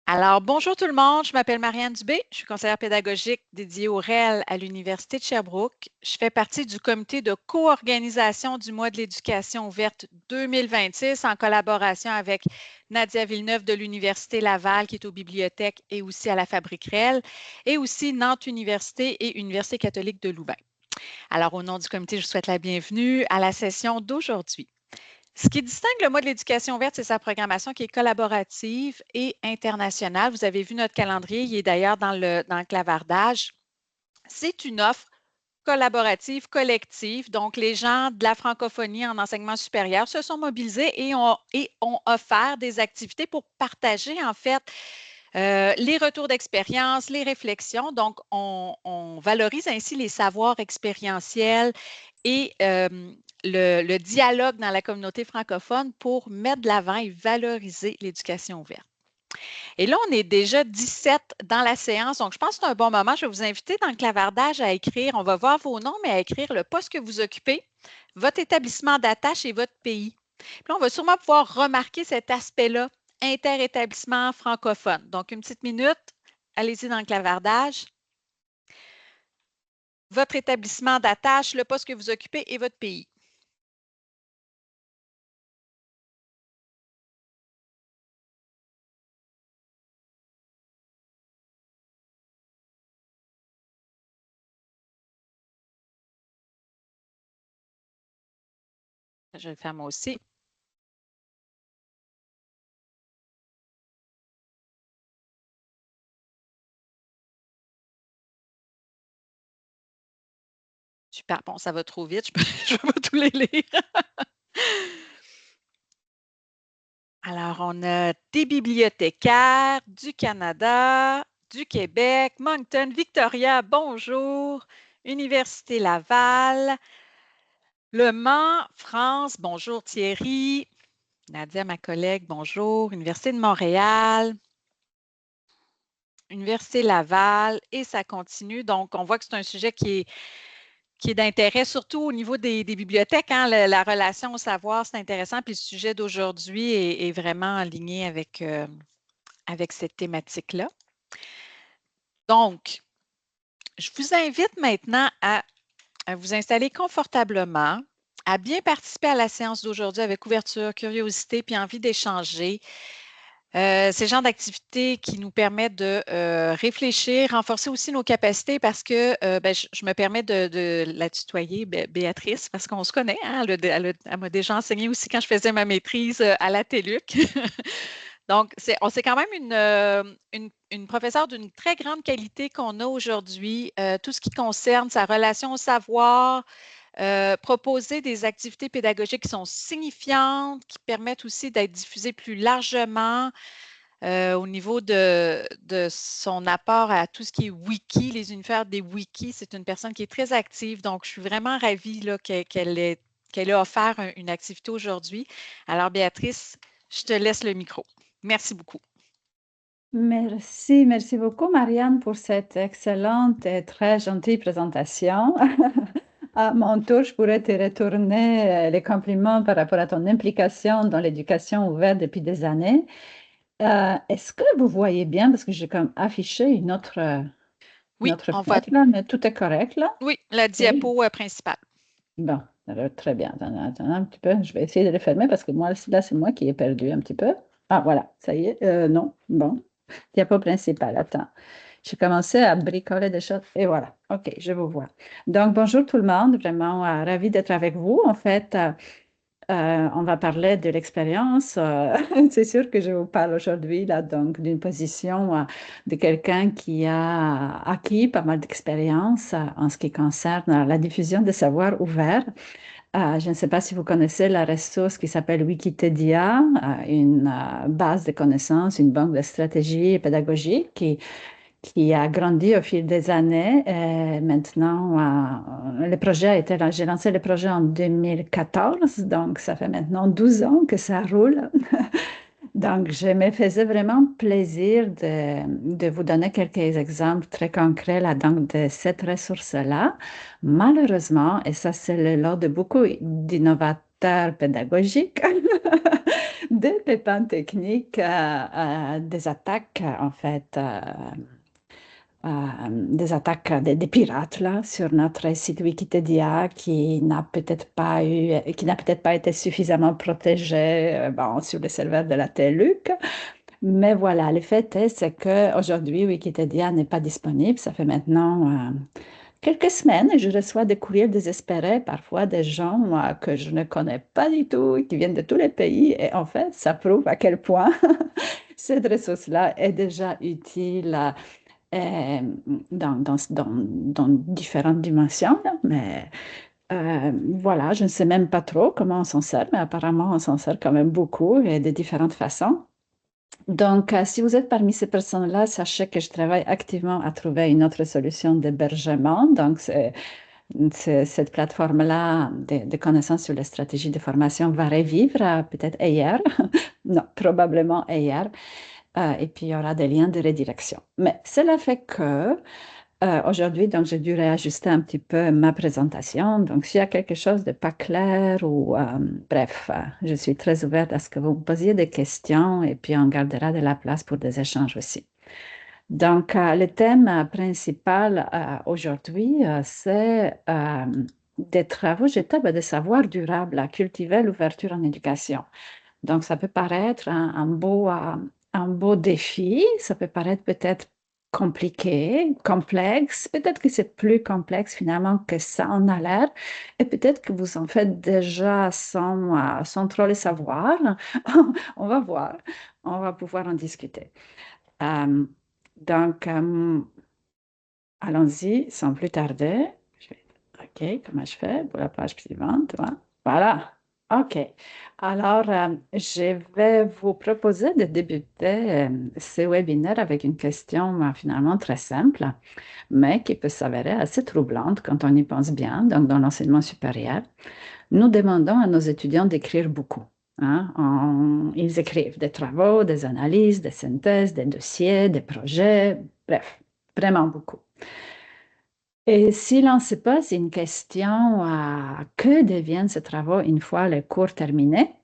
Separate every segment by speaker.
Speaker 1: Alors, bonjour tout le monde, je m'appelle Marianne Dubé, je suis conseillère pédagogique dédiée au REL à l'Université de Sherbrooke. Je fais partie du comité de co-organisation du mois de l'éducation ouverte 2026 en collaboration avec Nadia Villeneuve de l'Université Laval qui est aux bibliothèques et aussi à la Fabrique REL et aussi Nantes Université et Université catholique de Louvain. Alors, au nom du comité, je vous souhaite la bienvenue à la session d'aujourd'hui. Ce qui distingue le mois de l'éducation ouverte, c'est sa programmation qui est collaborative et internationale. Vous avez vu notre calendrier, il est d'ailleurs dans le clavardage. C'est une offre collaborative, collective. Donc, les gens de la francophonie en enseignement supérieur se sont mobilisés et ont offert des activités pour partager, en fait, les retours d'expérience, les réflexions. Donc, on valorise ainsi les savoirs expérientiels et le dialogue dans la communauté francophone pour mettre de l'avant et valoriser l'éducation ouverte. Et là, on est déjà 17 dans la séance, donc je pense que c'est un bon moment. Je vais vous inviter dans le clavardage à écrire, on va voir vos noms, mais à écrire le poste que vous occupez, votre établissement d'attache et votre pays. Puis là, on va sûrement pouvoir remarquer cet aspect-là, interétablissement francophone. Donc, une petite minute, allez-y dans le clavardage. Votre établissement d'attache, le poste que vous occupez et votre pays. Je vais le faire moi aussi. Super, bon, ça va trop vite, je ne vais pas tous les lire. Alors, on a des bibliothécaires du Canada, du Québec, Moncton, Victoria, bonjour, Université Laval, Le Mans, France, bonjour Thierry, Nadia, ma collègue, bonjour, Université de Montréal, Université Laval, et ça continue. Donc, on voit que c'est un sujet qui est d'intérêt, surtout au niveau des bibliothèques. Hein, la relation au savoir, c'est intéressant. Puis le sujet d'aujourd'hui est vraiment aligné avec cette thématique-là. Donc, je vous invite maintenant à vous installer confortablement, à bien participer à la séance d'aujourd'hui avec ouverture, curiosité, puis envie d'échanger. C'est le genre d'activité qui nous permet de réfléchir, renforcer aussi nos capacités parce que je me permets de la tutoyer, Béatrice, parce qu'on se connaît. Hein, elle m'a déjà enseigné aussi quand je faisais ma maîtrise à la TELUC. Donc, c'est quand même une professeure d'une très grande qualité qu'on a aujourd'hui. Tout ce qui concerne sa relation au savoir, proposer des activités pédagogiques qui sont signifiantes, qui permettent aussi d'être diffusées plus largement au niveau de son apport à tout ce qui est wiki, les univers des wikis. C'est une personne qui est très active, donc je suis vraiment ravie là, qu'elle ait offert une activité aujourd'hui. Alors, Béatrice, je te laisse le micro. Merci beaucoup.
Speaker 2: Merci beaucoup Marianne pour cette excellente et très gentille présentation. À mon tour, je pourrais te retourner les compliments par rapport à ton implication dans l'éducation ouverte depuis des années. Est-ce que vous voyez bien, parce que j'ai comme affiché une
Speaker 1: Oui,
Speaker 2: autre
Speaker 1: on voit.
Speaker 2: fenêtre là, mais tout est correct là?
Speaker 1: Oui, la
Speaker 2: Oui.
Speaker 1: diapo principale.
Speaker 2: Bon, alors, très bien. Attends un petit peu. Je vais essayer de le fermer parce que moi, là, c'est moi qui ai perdu un petit peu. Ah, voilà, ça y est. Non, bon. Diapo principal, attends. J'ai commencé à bricoler des choses et voilà. OK, je vous vois. Donc, bonjour tout le monde. Vraiment ravi d'être avec vous. En fait, on va parler de l'expérience. C'est sûr que je vous parle aujourd'hui là, donc d'une position de quelqu'un qui a acquis pas mal d'expérience en ce qui concerne la diffusion des savoirs ouverts. Je ne sais pas si vous connaissez la ressource qui s'appelle Wikitedia, une base de connaissances, une banque de stratégies pédagogiques qui a grandi au fil des années. Et maintenant, le projet a été, j'ai lancé le projet en 2014, donc ça fait maintenant 12 ans que ça roule. Donc, je me faisais vraiment plaisir de vous donner quelques exemples très concrets là, donc, de cette ressource-là. Malheureusement, et ça c'est le lot de beaucoup d'innovateurs directeur pédagogique des pépins techniques, des attaques, en fait, des attaques des pirates là, sur notre site Wikipédia qui n'a peut-être pas été suffisamment protégé bon, sur le serveur de la TLUC. Mais voilà, le fait est, c'est qu'aujourd'hui, Wikipédia n'est pas disponible. Ça fait maintenant quelques semaines et je reçois des courriels désespérés, parfois des gens que je ne connais pas du tout, qui viennent de tous les pays. Et en fait, ça prouve à quel point cette ressource-là est déjà utile euh, dans différentes dimensions. Là. Mais voilà, je ne sais même pas trop comment on s'en sert, mais apparemment, on s'en sert quand même beaucoup et de différentes façons. Donc, si vous êtes parmi ces personnes-là, sachez que je travaille activement à trouver une autre solution d'hébergement. Donc, cette plateforme-là de connaissances sur les stratégies de formation va revivre peut-être hier, non, probablement hier, et puis il y aura des liens de redirection. Mais cela fait que aujourd'hui, donc, j'ai dû réajuster un petit peu ma présentation. Donc, s'il y a quelque chose de pas clair ou bref, je suis très ouverte à ce que vous me posiez des questions et puis on gardera de la place pour des échanges aussi. Donc, le thème principal aujourd'hui, c'est des travaux jetables et des savoirs durables à cultiver l'ouverture en éducation. Donc, ça peut paraître un beau défi, ça peut paraître peut-être compliqué, complexe, peut-être que c'est plus complexe finalement que ça en a l'air, et peut-être que vous en faites déjà sans trop le savoir. On va voir, on va pouvoir en discuter. Euh, donc, allons-y sans plus tarder. OK, comment je fais pour la page suivante? Voilà. OK. Alors, je vais vous proposer de débuter ce webinaire avec une question finalement très simple, mais qui peut s'avérer assez troublante quand on y pense bien. Donc, dans l'enseignement supérieur, nous demandons à nos étudiants d'écrire beaucoup. Hein. Ils écrivent des travaux, des analyses, des synthèses, des dossiers, des projets, bref, vraiment beaucoup. Et si l'on se pose une question à que deviennent ces travaux une fois le cours terminé,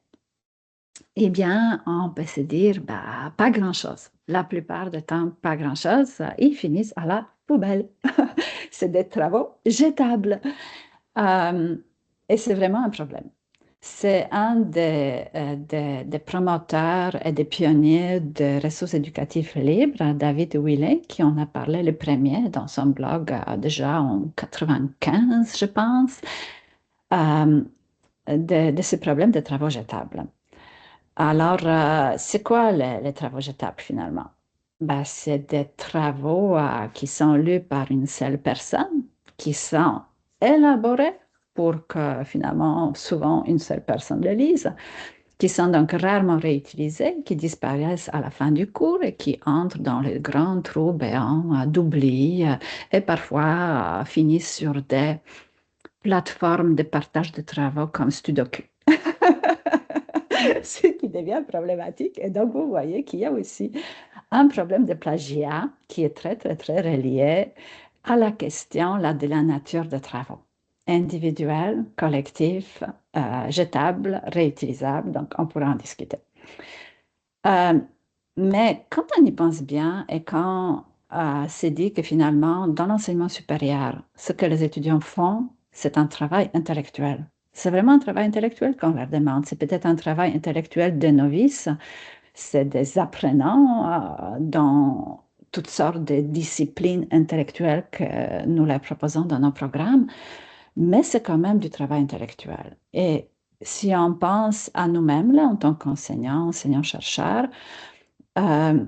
Speaker 2: eh bien, on peut se dire, bah, pas grand-chose. La plupart du temps, pas grand-chose. Ils finissent à la poubelle. C'est des travaux jetables. Euh, et c'est vraiment un problème. C'est un des promoteurs et des pionniers des ressources éducatives libres, David Willey, qui en a parlé le premier dans son blog déjà en 95, je pense, euh, de ce problème des travaux jetables. Alors, c'est quoi les travaux jetables finalement? Ben, c'est des travaux qui sont lus par une seule personne, qui sont élaborés pour que finalement, souvent, une seule personne les lise, qui sont donc rarement réutilisés, qui disparaissent à la fin du cours et qui entrent dans les grands trous béants d'oubli et parfois finissent sur des plateformes de partage de travaux comme Sudoku. Ce qui devient problématique. Et donc, vous voyez qu'il y a aussi un problème de plagiat qui est très, très, très relié à la question là, de la nature des travaux. Individuels, collectifs, jetables, réutilisables, donc on pourra en discuter. Mais quand on y pense bien et quand c'est dit que finalement, dans l'enseignement supérieur, ce que les étudiants font, c'est un travail intellectuel. C'est vraiment un travail intellectuel qu'on leur demande. C'est peut-être un travail intellectuel des novices. C'est des apprenants dans toutes sortes de disciplines intellectuelles que nous leur proposons dans nos programmes, mais c'est quand même du travail intellectuel. Et si on pense à nous-mêmes, là, en tant qu'enseignants, enseignants-chercheurs, euh,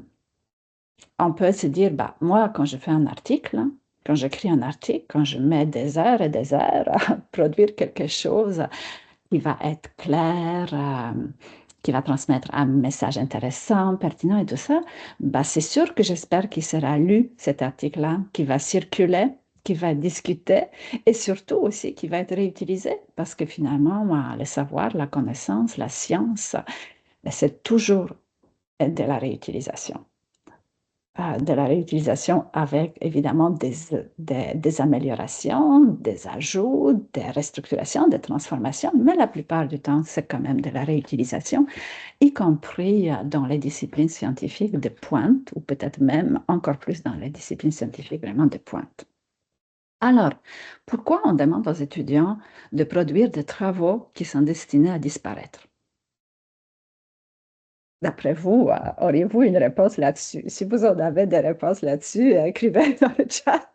Speaker 2: on peut se dire, bah, moi, quand je fais un article, quand j'écris un article, quand je mets des heures et des heures à produire quelque chose qui va être clair, qui va transmettre un message intéressant, pertinent et tout ça, bah, c'est sûr que j'espère qu'il sera lu, cet article-là, qui va circuler, qui va être discuté et surtout aussi qui va être réutilisé parce que finalement, le savoir, la connaissance, la science, c'est toujours de la réutilisation. de la réutilisation avec évidemment des améliorations, des ajouts, des restructurations, des transformations, mais la plupart du temps, c'est quand même de la réutilisation, y compris dans les disciplines scientifiques de pointe, ou peut-être même encore plus dans les disciplines scientifiques vraiment de pointe. Alors, pourquoi on demande aux étudiants de produire des travaux qui sont destinés à disparaître? D'après vous, auriez-vous une réponse là-dessus? Si vous en avez des réponses là-dessus, écrivez dans le chat.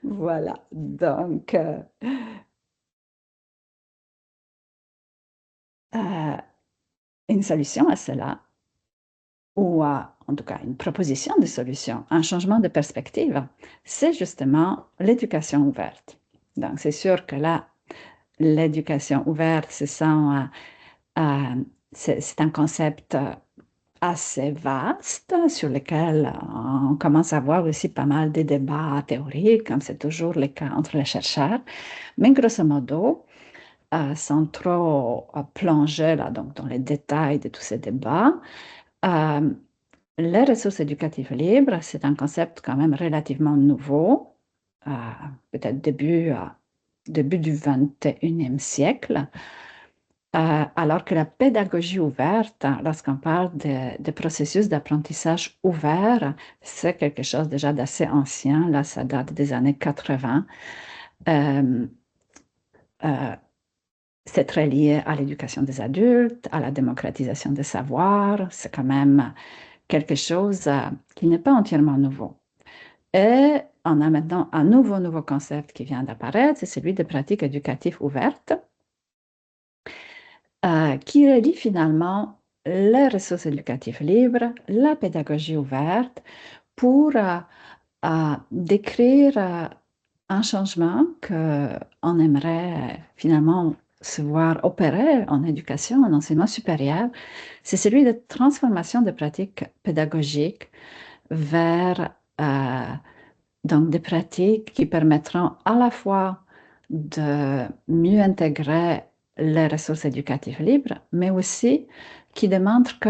Speaker 2: Voilà, donc euh, une solution à cela, ou en tout cas une proposition de solution, un changement de perspective, c'est justement l'éducation ouverte. Donc c'est sûr que là, l'éducation ouverte, c'est un concept assez vaste sur lequel on commence à avoir aussi pas mal de débats théoriques, comme c'est toujours le cas entre les chercheurs. Mais grosso modo, sans trop plonger là, donc, dans les détails de tous ces débats, euh, les ressources éducatives libres, c'est un concept quand même relativement nouveau, euh, peut-être début du 21e siècle. Alors que la pédagogie ouverte, lorsqu'on parle de processus d'apprentissage ouvert, c'est quelque chose déjà d'assez ancien. Là, ça date des années 80. Euh, euh, c'est très lié à l'éducation des adultes, à la démocratisation des savoirs. C'est quand même quelque chose qui n'est pas entièrement nouveau. Et on a maintenant un nouveau concept qui vient d'apparaître, c'est celui des pratiques éducatives ouvertes, qui relie finalement les ressources éducatives libres, la pédagogie ouverte, pour décrire un changement qu'on aimerait finalement se voir opérer en éducation, en enseignement supérieur. C'est celui de transformation des pratiques pédagogiques vers donc des pratiques qui permettront à la fois de mieux intégrer les ressources éducatives libres, mais aussi qui démontrent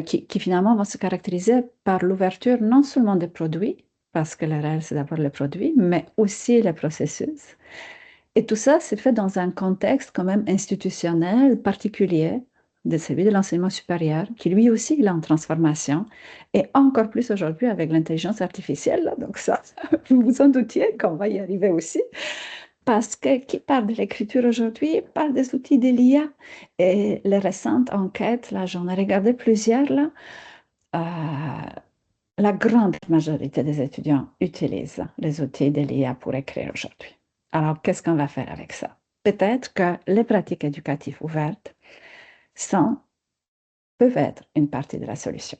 Speaker 2: qui finalement vont se caractériser par l'ouverture non seulement des produits, parce que le réel c'est d'abord le produit, mais aussi les processus. Et tout ça c'est fait dans un contexte quand même institutionnel particulier de celui de l'enseignement supérieur, qui lui aussi il est en transformation, et encore plus aujourd'hui avec l'intelligence artificielle. Là, donc ça, vous vous en doutiez qu'on va y arriver aussi, parce que qui parle de l'écriture aujourd'hui parle des outils de l'IA. Et les récentes enquêtes, là, j'en ai regardé plusieurs, là, la grande majorité des étudiants utilisent les outils de l'IA pour écrire aujourd'hui. Alors, qu'est-ce qu'on va faire avec ça? Peut-être que les pratiques éducatives ouvertes sont, peuvent être une partie de la solution.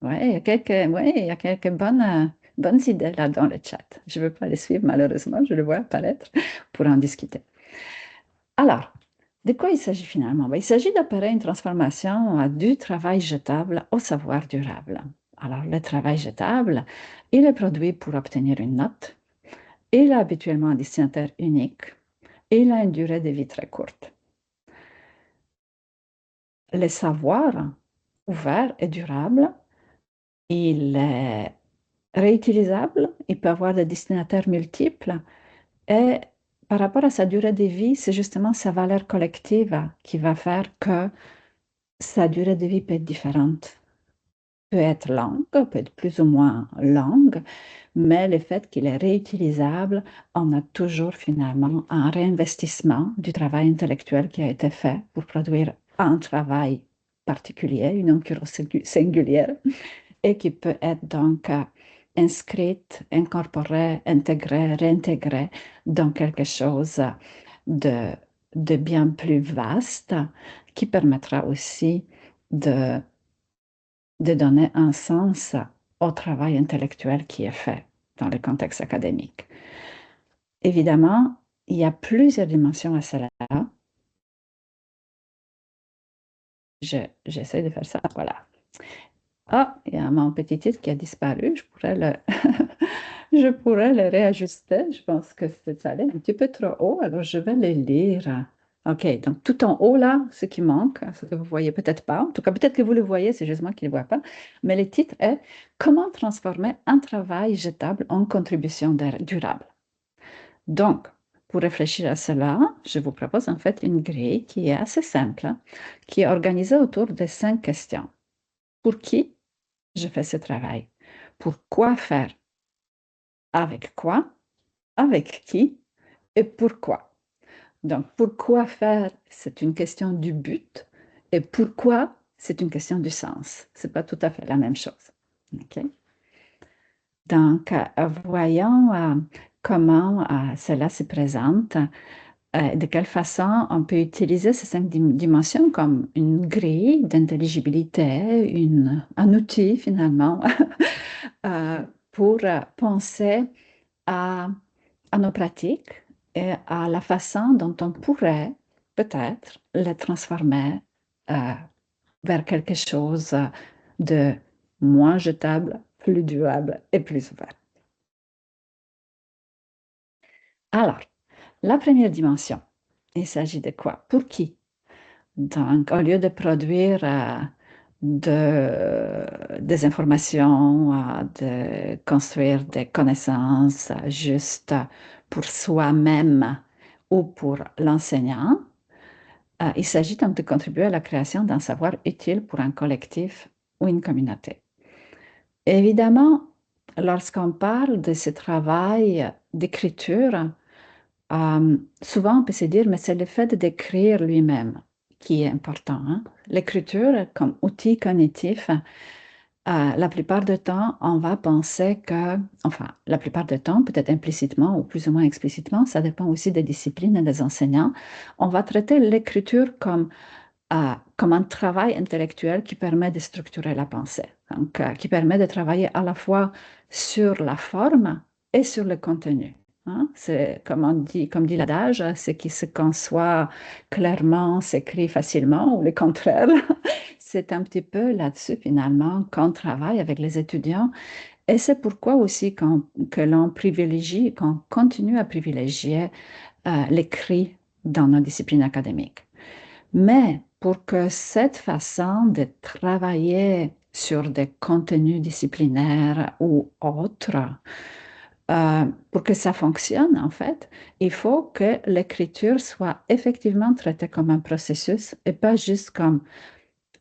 Speaker 2: Oui, il y a quelques bonnes idées là dans le chat. Je ne veux pas les suivre, malheureusement, je le vois apparaître pour en discuter. Alors, de quoi il s'agit finalement? Ben, il s'agit d'opérer une transformation du travail jetable au savoir durable. Alors, le travail jetable, il est produit pour obtenir une note. Il a habituellement un destinataire unique et il a une durée de vie très courte. Le savoir ouvert et durable, il est réutilisable, il peut avoir des destinataires multiples et par rapport à sa durée de vie, c'est justement sa valeur collective qui va faire que sa durée de vie peut être différente. Peut être longue, peut être plus ou moins longue, mais le fait qu'il est réutilisable, on a toujours finalement un réinvestissement du travail intellectuel qui a été fait pour produire un travail particulier, une occurrence singulière, et qui peut être donc inscrite, incorporée, intégrée, réintégrée dans quelque chose de, de bien plus vaste qui permettra aussi de, de donner un sens au travail intellectuel qui est fait dans le contexte académique. Évidemment, il y a plusieurs dimensions à cela. J'essaie de faire ça. Voilà. Ah, il y a mon petit titre qui a disparu. Je pourrais le réajuster. Je pense que c'est allé un petit peu trop haut. Alors, je vais le lire. OK, donc tout en haut là, ce qui manque, ce que vous voyez peut-être pas. En tout cas, peut-être que vous le voyez, c'est juste moi qui ne le vois pas. Mais le titre est Comment transformer un travail jetable en contribution durable. Donc, pour réfléchir à cela, je vous propose en fait une grille qui est assez simple, qui est organisée autour de 5 questions. Pour qui je fais ce travail? Pourquoi faire? Avec quoi? Avec qui? Et pourquoi? Donc, pourquoi faire, c'est une question du but. Et pourquoi, c'est une question du sens. Ce n'est pas tout à fait la même chose. OK? Donc, voyons comment cela se présente, de quelle façon on peut utiliser ces 5 dimensions comme une grille d'intelligibilité, un outil finalement pour penser à, à nos pratiques et à la façon dont on pourrait peut-être les transformer euh, vers quelque chose de moins jetable, plus durable et plus ouvert. Alors, la première dimension, il s'agit de quoi? Pour qui? Donc, au lieu de produire des informations, de construire des connaissances juste pour soi-même ou pour l'enseignant, il s'agit donc de contribuer à la création d'un savoir utile pour un collectif ou une communauté. Évidemment, lorsqu'on parle de ce travail d'écriture, souvent, on peut se dire, mais c'est le fait d'écrire lui-même qui est important, hein. L'écriture comme outil cognitif, la plupart du temps, on va penser que, enfin, la plupart du temps, peut-être implicitement ou plus ou moins explicitement, ça dépend aussi des disciplines et des enseignants, on va traiter l'écriture comme un travail intellectuel qui permet de structurer la pensée, donc qui permet de travailler à la fois sur la forme et sur le contenu. Hein. C'est comme dit l'adage, ce qui se conçoit clairement s'écrit facilement, ou le contraire. C'est un petit peu là-dessus finalement qu'on travaille avec les étudiants. Et c'est pourquoi aussi que l'on privilégie, qu'on continue à privilégier l'écrit dans nos disciplines académiques. Mais pour que cette façon de travailler sur des contenus disciplinaires ou autres, pour que ça fonctionne, en fait, il faut que l'écriture soit effectivement traitée comme un processus et pas juste comme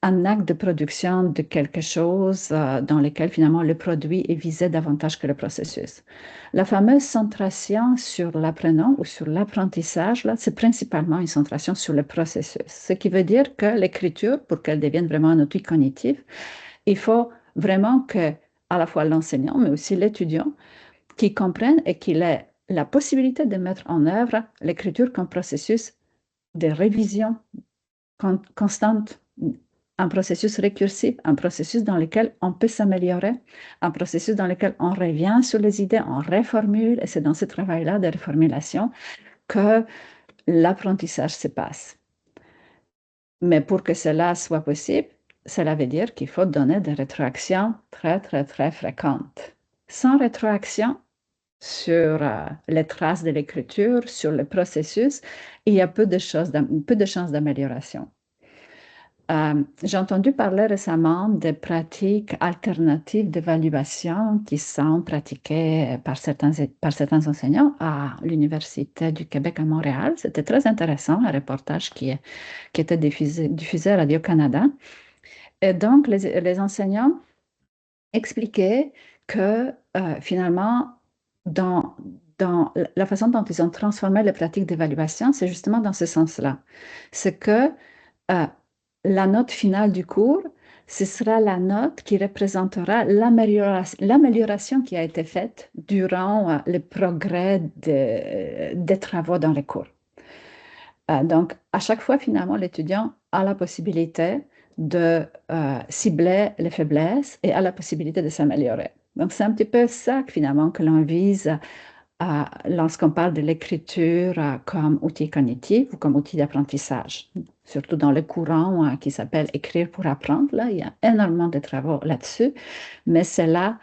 Speaker 2: un acte de production de quelque chose dans lequel finalement le produit est visé davantage que le processus. La fameuse centration sur l'apprenant ou sur l'apprentissage, là, c'est principalement une centration sur le processus. Ce qui veut dire que l'écriture, pour qu'elle devienne vraiment un outil cognitif, il faut vraiment que à la fois l'enseignant, mais aussi l'étudiant, qui comprenne et qu'il ait la possibilité de mettre en œuvre l'écriture comme processus de révision constante, un processus récursif, un processus dans lequel on peut s'améliorer, un processus dans lequel on revient sur les idées, on reformule, et c'est dans ce travail-là de reformulation que l'apprentissage se passe. Mais pour que cela soit possible, cela veut dire qu'il faut donner des rétroactions très, très, très fréquentes. Sans rétroaction sur les traces de l'écriture, sur le processus, il y a peu de chances d'amélioration. J'ai entendu parler récemment des pratiques alternatives d'évaluation qui sont pratiquées par certains enseignants à l'Université du Québec à Montréal. C'était très intéressant, un reportage qui était diffusé à Radio-Canada. Et donc, les enseignants expliquaient que finalement, dans la façon dont ils ont transformé les pratiques d'évaluation, c'est justement dans ce sens-là. C'est que euh, la note finale du cours, ce sera la note qui représentera l'amélioration qui a été faite durant le progrès des travaux dans les cours. Donc, à chaque fois, finalement, l'étudiant a la possibilité de cibler les faiblesses et a la possibilité de s'améliorer. Donc, c'est un petit peu ça finalement que l'on vise lorsqu'on parle de l'écriture comme outil cognitif ou comme outil d'apprentissage, surtout dans le courant qui s'appelle Écrire pour apprendre. Là, il y a énormément de travaux là-dessus, mais cela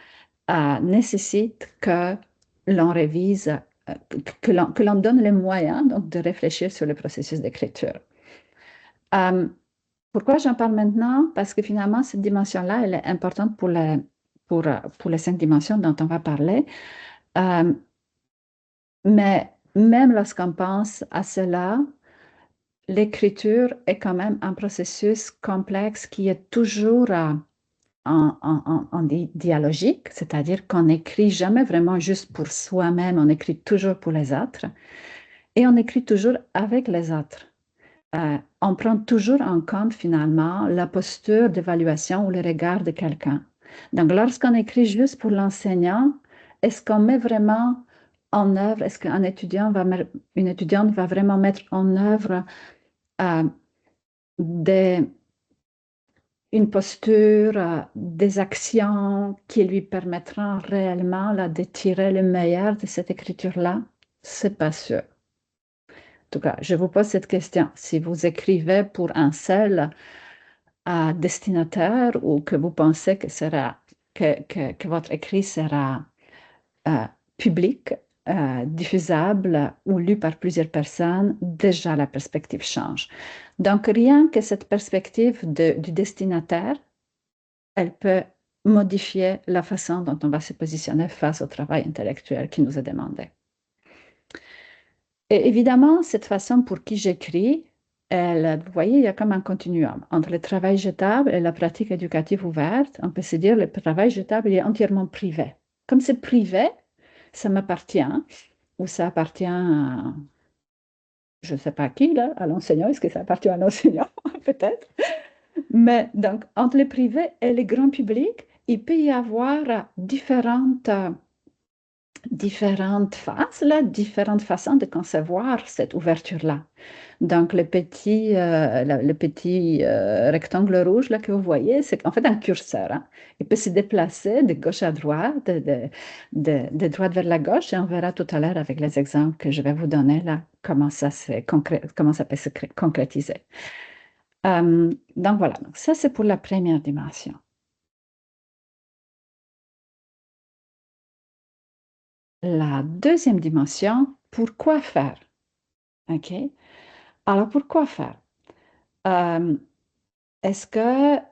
Speaker 2: nécessite que l'on révise, que l'on donne les moyens donc, de réfléchir sur le processus d'écriture. Pourquoi j'en parle maintenant? Parce que finalement, cette dimension-là, elle est importante pour les 5 dimensions dont on va parler. Mais même lorsqu'on pense à cela, l'écriture est quand même un processus complexe qui est toujours en dialogique, c'est-à-dire qu'on n'écrit jamais vraiment juste pour soi-même, on écrit toujours pour les autres et on écrit toujours avec les autres. On prend toujours en compte finalement la posture d'évaluation ou le regard de quelqu'un. Donc lorsqu'on écrit juste pour l'enseignant, est-ce qu'on met vraiment en œuvre, est-ce qu'un étudiant une étudiante va vraiment mettre en œuvre une posture, des actions qui lui permettront réellement là, de tirer le meilleur de cette écriture-là? C'est pas sûr. En tout cas, je vous pose cette question. Si vous écrivez pour un seul destinataire ou que vous pensez que votre écrit sera public, diffusable ou lu par plusieurs personnes, déjà la perspective change. Donc, rien que cette perspective du destinataire, elle peut modifier la façon dont on va se positionner face au travail intellectuel qui nous est demandé. Et évidemment, cette façon pour qui j'écris, vous voyez, il y a comme un continuum entre le travail jetable et la pratique éducative ouverte. On peut se dire que le travail jetable il est entièrement privé. Comme c'est privé, ça m'appartient ou ça appartient à, je ne sais pas qui, là, à l'enseignant. Est-ce que ça appartient à l'enseignant? Peut-être. Mais donc, entre le privé et le grand public, il peut y avoir différentes phases, là, différentes façons de concevoir cette ouverture-là. Donc, le petit rectangle rouge là, que vous voyez, c'est en fait un curseur. Hein. Il peut se déplacer de gauche à droite, de droite vers la gauche, et on verra tout à l'heure avec les exemples que je vais vous donner là, comment ça peut se concrétiser. Donc voilà, donc ça c'est pour la première dimension. La deuxième dimension, pourquoi faire? OK? Alors, pourquoi faire? Est-ce que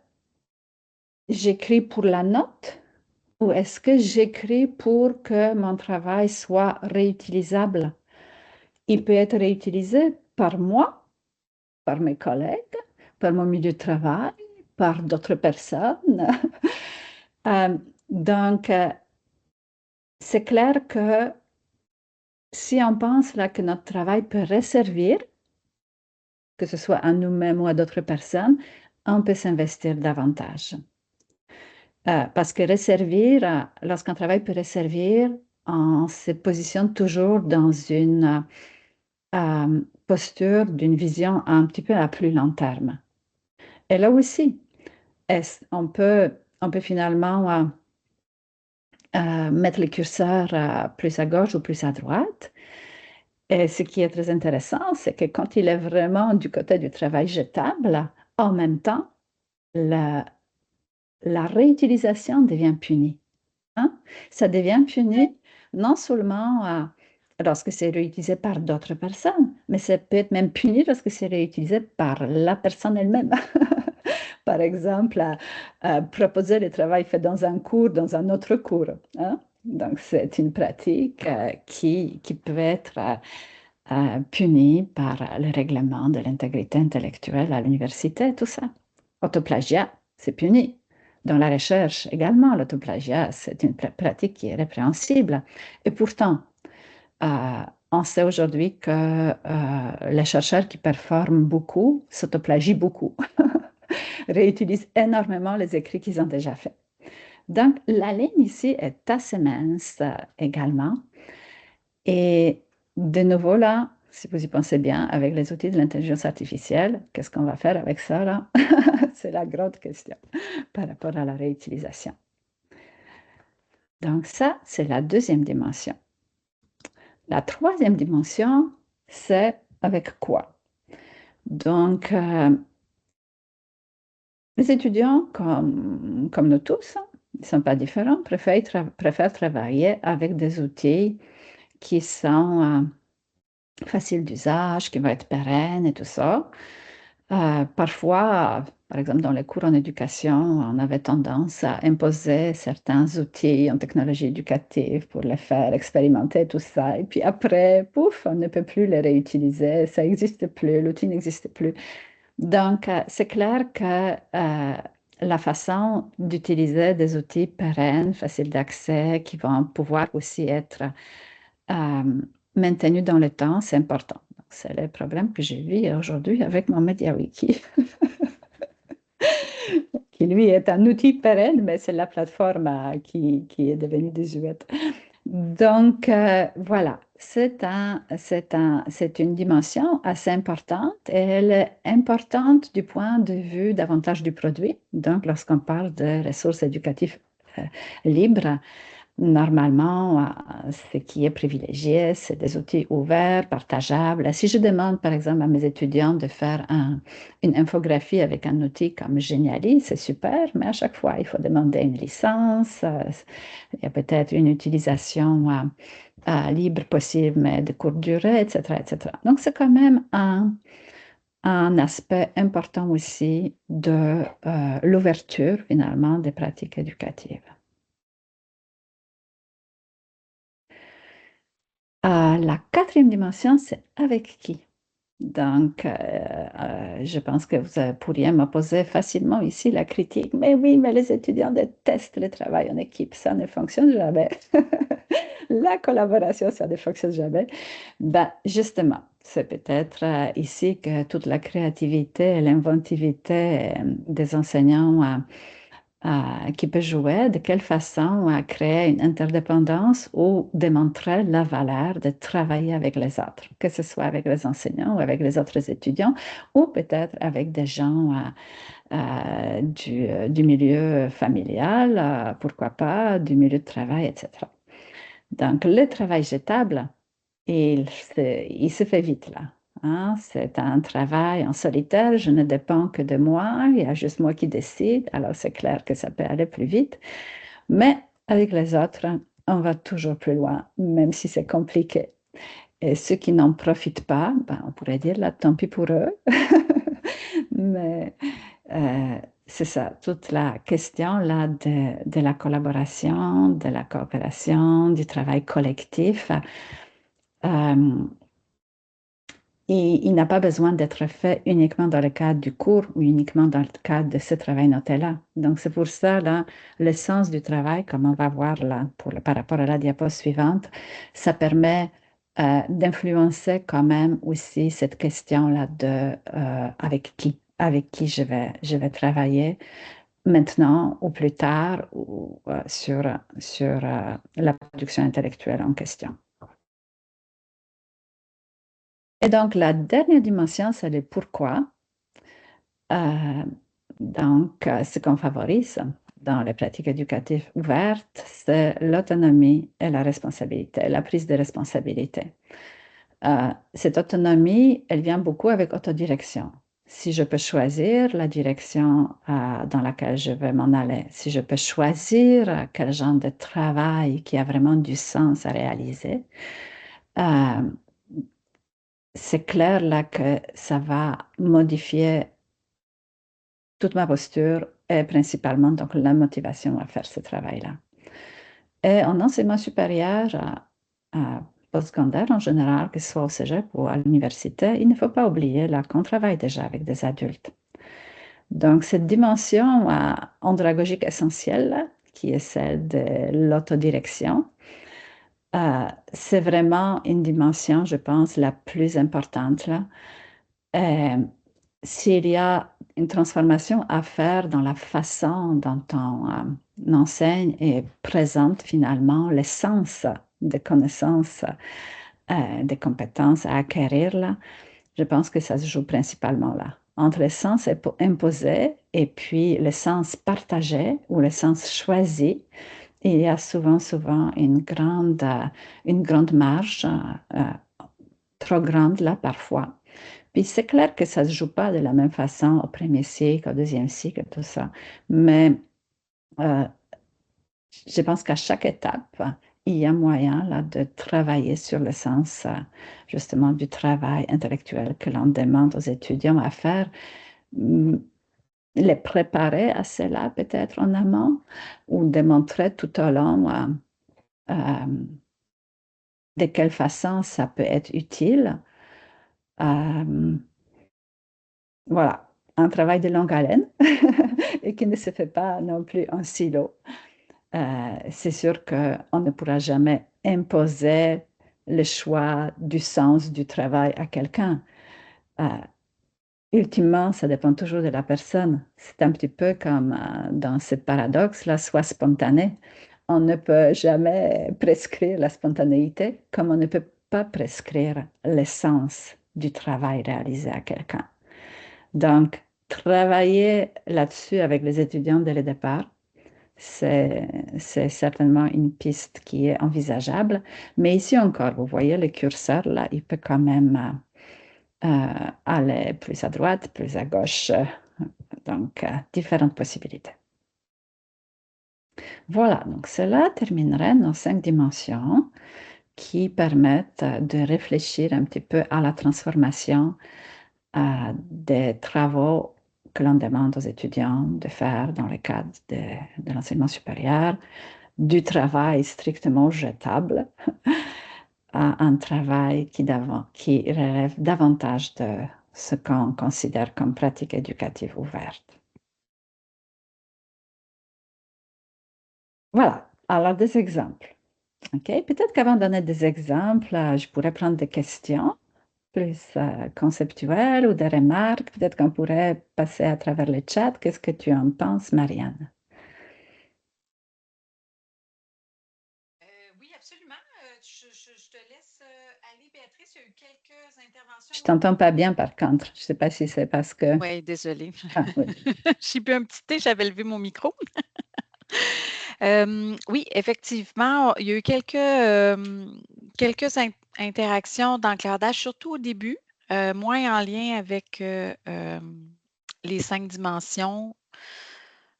Speaker 2: j'écris pour la note ou est-ce que j'écris pour que mon travail soit réutilisable? Il peut être réutilisé par moi, par mes collègues, par mon milieu de travail, par d'autres personnes. Donc, c'est clair que si on pense là que notre travail peut resservir, que ce soit à nous-mêmes ou à d'autres personnes, on peut s'investir davantage. Parce que resservir, lorsqu'un travail peut resservir, on se positionne toujours dans une posture d'une vision un petit peu à plus long terme. Et là aussi, on peut finalement mettre le curseur plus à gauche ou plus à droite. Et ce qui est très intéressant, c'est que quand il est vraiment du côté du travail jetable, en même temps, la réutilisation devient punie. Hein? Ça devient puni non seulement lorsque c'est réutilisé par d'autres personnes, mais ça peut être même puni lorsque c'est réutilisé par la personne elle-même. Par exemple, proposer le travail fait dans un cours, dans un autre cours. Hein? Donc, c'est une pratique qui peut être punie par le règlement de l'intégrité intellectuelle à l'université, tout ça. Autoplagiat, c'est puni. Dans la recherche également, l'autoplagiat, c'est une pratique qui est répréhensible. Et pourtant, on sait aujourd'hui que les chercheurs qui performent beaucoup s'autoplagient beaucoup, réutilisent énormément les écrits qu'ils ont déjà faits. Donc, la ligne ici est assez mince également. Et de nouveau, là, si vous y pensez bien, avec les outils de l'intelligence artificielle, qu'est-ce qu'on va faire avec ça, là? C'est la grande question par rapport à la réutilisation. Donc ça, c'est la deuxième dimension. La troisième dimension, c'est avec quoi? Donc, les étudiants, comme nous tous, hein, ils ne sont pas différents, préfèrent travailler avec des outils qui sont faciles d'usage, qui vont être pérennes et tout ça. Parfois, par exemple, dans les cours en éducation, on avait tendance à imposer certains outils en technologie éducative pour les faire expérimenter tout ça. Et puis après, pouf, on ne peut plus les réutiliser, ça n'existe plus, l'outil n'existe plus. Donc, c'est clair que la façon d'utiliser des outils pérennes, faciles d'accès, qui vont pouvoir aussi être euh, maintenus dans le temps, c'est important. C'est le problème que j'ai vu aujourd'hui avec mon MediaWiki, qui lui est un outil pérenne, mais c'est la plateforme qui est devenue désuète. Donc, voilà, c'est une dimension assez importante et elle est importante du point de vue davantage du produit. Donc, lorsqu'on parle de ressources éducatives euh, libres, normalement, ce qui est privilégié, c'est des outils ouverts, partageables. Si je demande, par exemple, à mes étudiants de faire une infographie avec un outil comme Geniali, c'est super, mais à chaque fois, il faut demander une licence. Il y a peut-être une utilisation libre possible, mais de courte durée, etc., etc. Donc, c'est quand même un aspect important aussi de l'ouverture, finalement, des pratiques éducatives. La quatrième dimension, c'est avec qui. Donc, je pense que vous pourriez me poser facilement ici la critique. Mais oui, mais les étudiants détestent le travail en équipe, ça ne fonctionne jamais. La collaboration, ça ne fonctionne jamais. Ben, justement, c'est peut-être ici que toute la créativité et l'inventivité des enseignants qui peut jouer, de quelle façon créer une interdépendance ou démontrer la valeur de travailler avec les autres, que ce soit avec les enseignants ou avec les autres étudiants, ou peut-être avec des gens du milieu familial, pourquoi pas, du milieu de travail, etc. Donc, le travail jetable, il se fait vite là. Hein. C'est un travail en solitaire, je ne dépends que de moi, il y a juste moi qui décide, alors c'est clair que ça peut aller plus vite. Mais avec les autres, on va toujours plus loin, même si c'est compliqué. Et ceux qui n'en profitent pas, ben, on pourrait dire là, tant pis pour eux. Mais euh, c'est ça, toute la question là de la collaboration, de la coopération, du travail collectif. Euh, il n'a pas besoin d'être fait uniquement dans le cadre du cours ou uniquement dans le cadre de ce travail noté-là. Donc, c'est pour ça, là, le sens du travail, comme on va voir là par rapport à la diapo suivante, ça permet d'influencer quand même aussi cette question-là de avec qui je vais travailler maintenant ou plus tard ou, sur la production intellectuelle en question. Et donc, la dernière dimension, c'est le pourquoi. Euh, donc, ce qu'on favorise dans les pratiques éducatives ouvertes, c'est l'autonomie et la responsabilité, la prise de responsabilité. Cette autonomie, elle vient beaucoup avec autodirection. Si je peux choisir la direction dans laquelle je vais m'en aller, si je peux choisir quel genre de travail qui a vraiment du sens à réaliser, euh, c'est clair là que ça va modifier toute ma posture et principalement donc la motivation à faire ce travail-là. Et en enseignement supérieur, postsecondaire en général, que ce soit au cégep ou à l'université, il ne faut pas oublier là qu'on travaille déjà avec des adultes. Donc cette dimension andragogique essentielle, là, qui est celle de l'autodirection, c'est vraiment une dimension, je pense, la plus importante là. S'il y a une transformation à faire dans la façon dont on enseigne et présente finalement l'essence des connaissances, des compétences à acquérir, là, je pense que ça se joue principalement là, entre l'essence imposée et puis l'essence partagée ou l'essence choisie il y a souvent une grande marge, trop grande là parfois. Puis c'est clair que ça ne se joue pas de la même façon au premier cycle, au deuxième cycle, tout ça. Mais euh, je pense qu'à chaque étape, il y a moyen là, de travailler sur le sens justement du travail intellectuel que l'on demande aux étudiants à faire, les préparer à cela peut-être en amont ou démontrer tout au long euh, de quelle façon ça peut être utile. Euh, voilà, un travail de longue haleine et qui ne se fait pas non plus en silo. C'est sûr qu'on ne pourra jamais imposer le choix du sens du travail à quelqu'un. Euh, Ultimement, ça dépend toujours de la personne. C'est un petit peu comme dans ce paradoxe-là, soit spontané. On ne peut jamais prescrire la spontanéité, comme on ne peut pas prescrire l'essence du travail réalisé à quelqu'un. Donc, travailler là-dessus avec les étudiants dès le départ, c'est, c'est certainement une piste qui est envisageable. Mais ici encore, vous voyez, le curseur, là, il peut quand même aller plus à droite, plus à gauche. Donc, différentes possibilités. Voilà, donc cela terminerait nos 5 dimensions qui permettent de réfléchir un petit peu à la transformation des travaux que l'on demande aux étudiants de faire dans le cadre de l'enseignement supérieur, du travail strictement jetable à un travail qui relève davantage de ce qu'on considère comme pratique éducative ouverte. Voilà, alors des exemples. OK, peut-être qu'avant de donner des exemples, je pourrais prendre des questions plus conceptuelles ou des remarques. Peut-être qu'on pourrait passer à travers le chat. Qu'est-ce que tu en penses, Marianne?
Speaker 1: Oui, absolument. Je te laisse aller, Béatrice. Il y a eu quelques interventions
Speaker 2: Je
Speaker 1: au niveau
Speaker 2: t'entends pas
Speaker 1: du...
Speaker 2: bien, par contre. Je ne sais pas si c'est parce que...
Speaker 1: Oui, désolée.
Speaker 2: Ah, oui.
Speaker 1: J'ai bu un petit thé, j'avais levé mon micro. Oui, effectivement, il y a eu quelques interactions d'encadrage, surtout au début, moins en lien avec les 5 dimensions,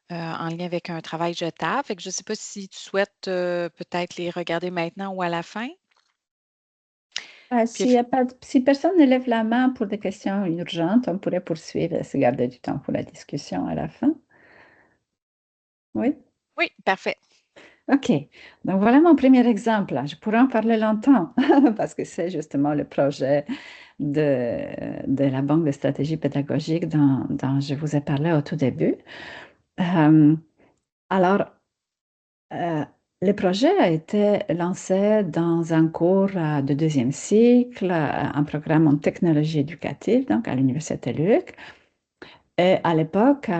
Speaker 1: en lien avec un travail jetable. Fait que je ne sais pas si tu souhaites peut-être les regarder maintenant ou à la fin. Puis,
Speaker 2: Si personne ne lève la main pour des questions urgentes, on pourrait poursuivre et se garder du temps pour la discussion à la fin. Oui?
Speaker 1: oui, parfait.
Speaker 2: OK. Donc voilà mon premier exemple. Je pourrais en parler longtemps parce que c'est justement le projet de la Banque de stratégie pédagogique dont je vous ai parlé au tout début. Euh, alors, euh, le projet a été lancé dans un cours de deuxième cycle, un programme en technologie éducative, donc à l'Université Luc. Et à l'époque,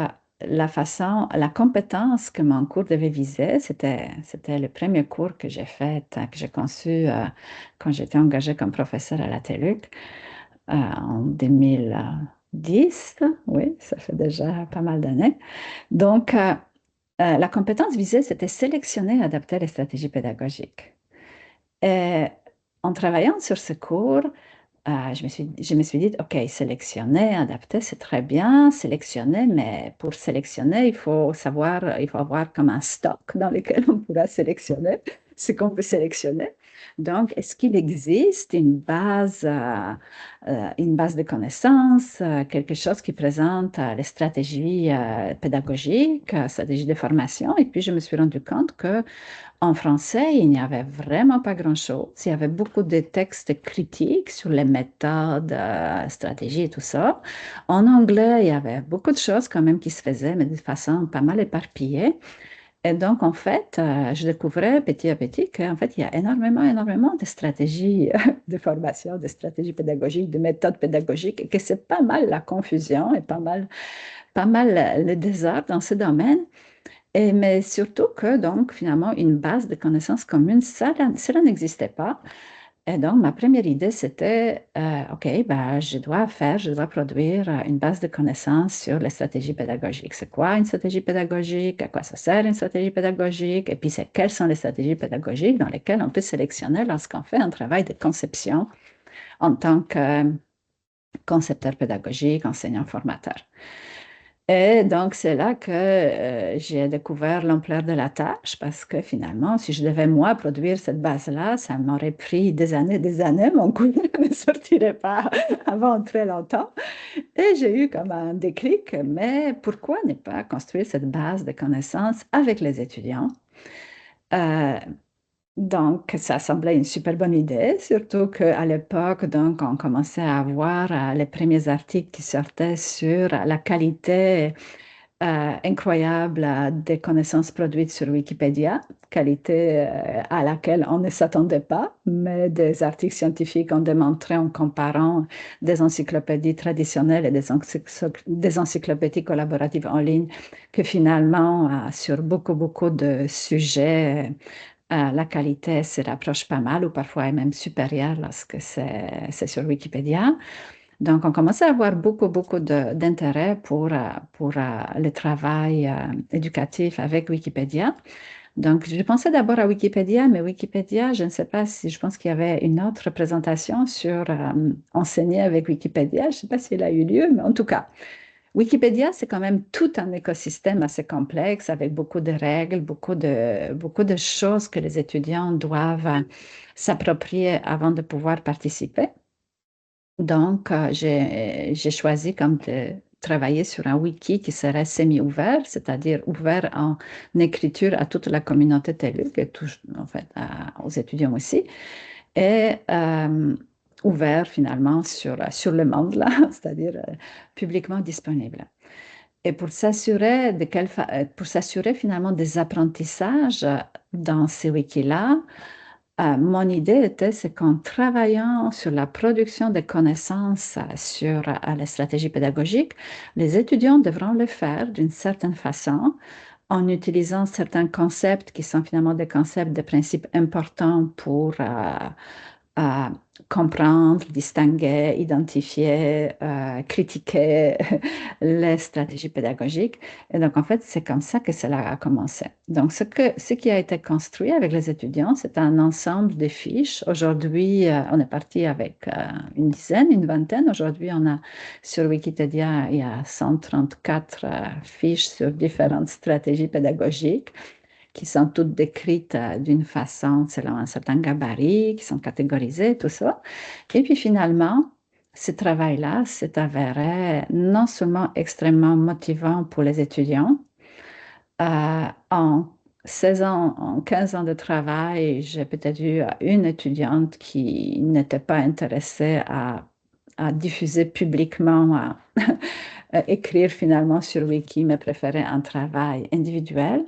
Speaker 2: la compétence que mon cours devait viser, c'était le premier cours que j'ai fait, que j'ai conçu quand j'étais engagée comme professeure à la TELUC en 2010. Oui, ça fait déjà pas mal d'années. Donc, la compétence visée, c'était sélectionner et adapter les stratégies pédagogiques. Et en travaillant sur ce cours, je me suis dit, OK, sélectionner, adapter, c'est très bien, sélectionner, mais pour sélectionner, il faut avoir comme un stock dans lequel on pourra sélectionner ce qu'on veut sélectionner. Donc, est-ce qu'il existe une base de connaissances, quelque chose qui présente les stratégies pédagogiques, stratégies de formation? Et puis, je me suis rendu compte que en français, il n'y avait vraiment pas grand-chose. Il y avait beaucoup de textes critiques sur les méthodes, stratégies et tout ça. En anglais, il y avait beaucoup de choses quand même qui se faisaient, mais de façon pas mal éparpillée. Et donc, en fait, je découvrais petit à petit qu'en fait, il y a énormément de stratégies de formation, de stratégies pédagogiques, de méthodes pédagogiques, et que c'est pas mal la confusion et pas mal le désordre dans ce domaine. Mais surtout que, donc, finalement, une base de connaissances communes, cela n'existait pas. Et donc, ma première idée, c'était, OK, ben, je dois produire une base de connaissances sur les stratégies pédagogiques. C'est quoi une stratégie pédagogique? À quoi ça sert une stratégie pédagogique? Et puis, c'est quelles sont les stratégies pédagogiques dans lesquelles on peut sélectionner lorsqu'on fait un travail de conception en tant que concepteur pédagogique, enseignant, formateur. Et donc, c'est là que j'ai découvert l'ampleur de la tâche parce que finalement, si je devais moi produire cette base-là, ça m'aurait pris des années, des années. Mon cours ne sortirait pas avant très longtemps. Et j'ai eu comme un déclic, mais pourquoi ne pas construire cette base de connaissances avec les étudiants? Euh, donc, ça semblait une super bonne idée, surtout qu'à l'époque, donc, on commençait à avoir les premiers articles qui sortaient sur la qualité incroyable des connaissances produites sur Wikipédia, qualité à laquelle on ne s'attendait pas, mais des articles scientifiques ont démontré en comparant des encyclopédies traditionnelles et des encyclopédies collaboratives en ligne que finalement, sur beaucoup, beaucoup de sujets, la qualité se rapproche pas mal ou parfois est même supérieure lorsque c'est sur Wikipédia. Donc, on commençait à avoir beaucoup, beaucoup d'intérêt pour le travail éducatif avec Wikipédia. Donc, je pensais d'abord à Wikipédia, mais Wikipédia, je ne sais pas si je pense qu'il y avait une autre présentation sur enseigner avec Wikipédia. Je ne sais pas si elle a eu lieu, mais en tout cas, Wikipédia, c'est quand même tout un écosystème assez complexe avec beaucoup de règles, beaucoup de choses que les étudiants doivent s'approprier avant de pouvoir participer. Donc, j'ai choisi comme de travailler sur un wiki qui serait semi-ouvert, c'est-à-dire ouvert en écriture à toute la communauté TELUC et touche en fait aux étudiants aussi, et ouvert finalement sur le monde, là, c'est-à-dire publiquement disponible. Et pour s'assurer finalement des apprentissages dans ces wikis-là, mon idée était, c'est qu'en travaillant sur la production de connaissances sur les stratégies pédagogiques, les étudiants devront le faire d'une certaine façon en utilisant certains concepts qui sont finalement des concepts, des principes importants pour comprendre, distinguer, identifier, critiquer les stratégies pédagogiques. Et donc, en fait, c'est comme ça que cela a commencé. Donc, ce qui a été construit avec les étudiants, c'est un ensemble de fiches. Aujourd'hui, on est parti avec une dizaine, une vingtaine. Aujourd'hui, on a sur Wikipédia, il y a 134 fiches sur différentes stratégies pédagogiques qui sont toutes décrites d'une façon selon un certain gabarit, qui sont catégorisées, tout ça. Et puis finalement, ce travail-là s'est avéré non seulement extrêmement motivant pour les étudiants, en 16 ans, en 15 ans de travail, j'ai peut-être eu une étudiante qui n'était pas intéressée à diffuser publiquement, à écrire finalement sur Wiki, mais préférait un travail individuel.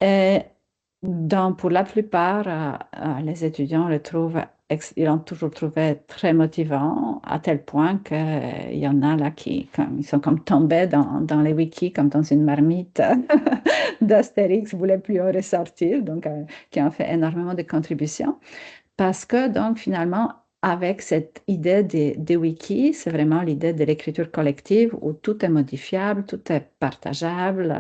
Speaker 2: Et pour la plupart, les étudiants ils l'ont toujours trouvé très motivant, à tel point qu'il y en a là ils sont comme tombés dans les wikis, comme dans une marmite d'Astérix, ne voulaient plus en ressortir, donc qui ont fait énormément de contributions. Parce que donc finalement, avec cette idée des wikis, c'est vraiment l'idée de l'écriture collective où tout est modifiable, tout est partageable.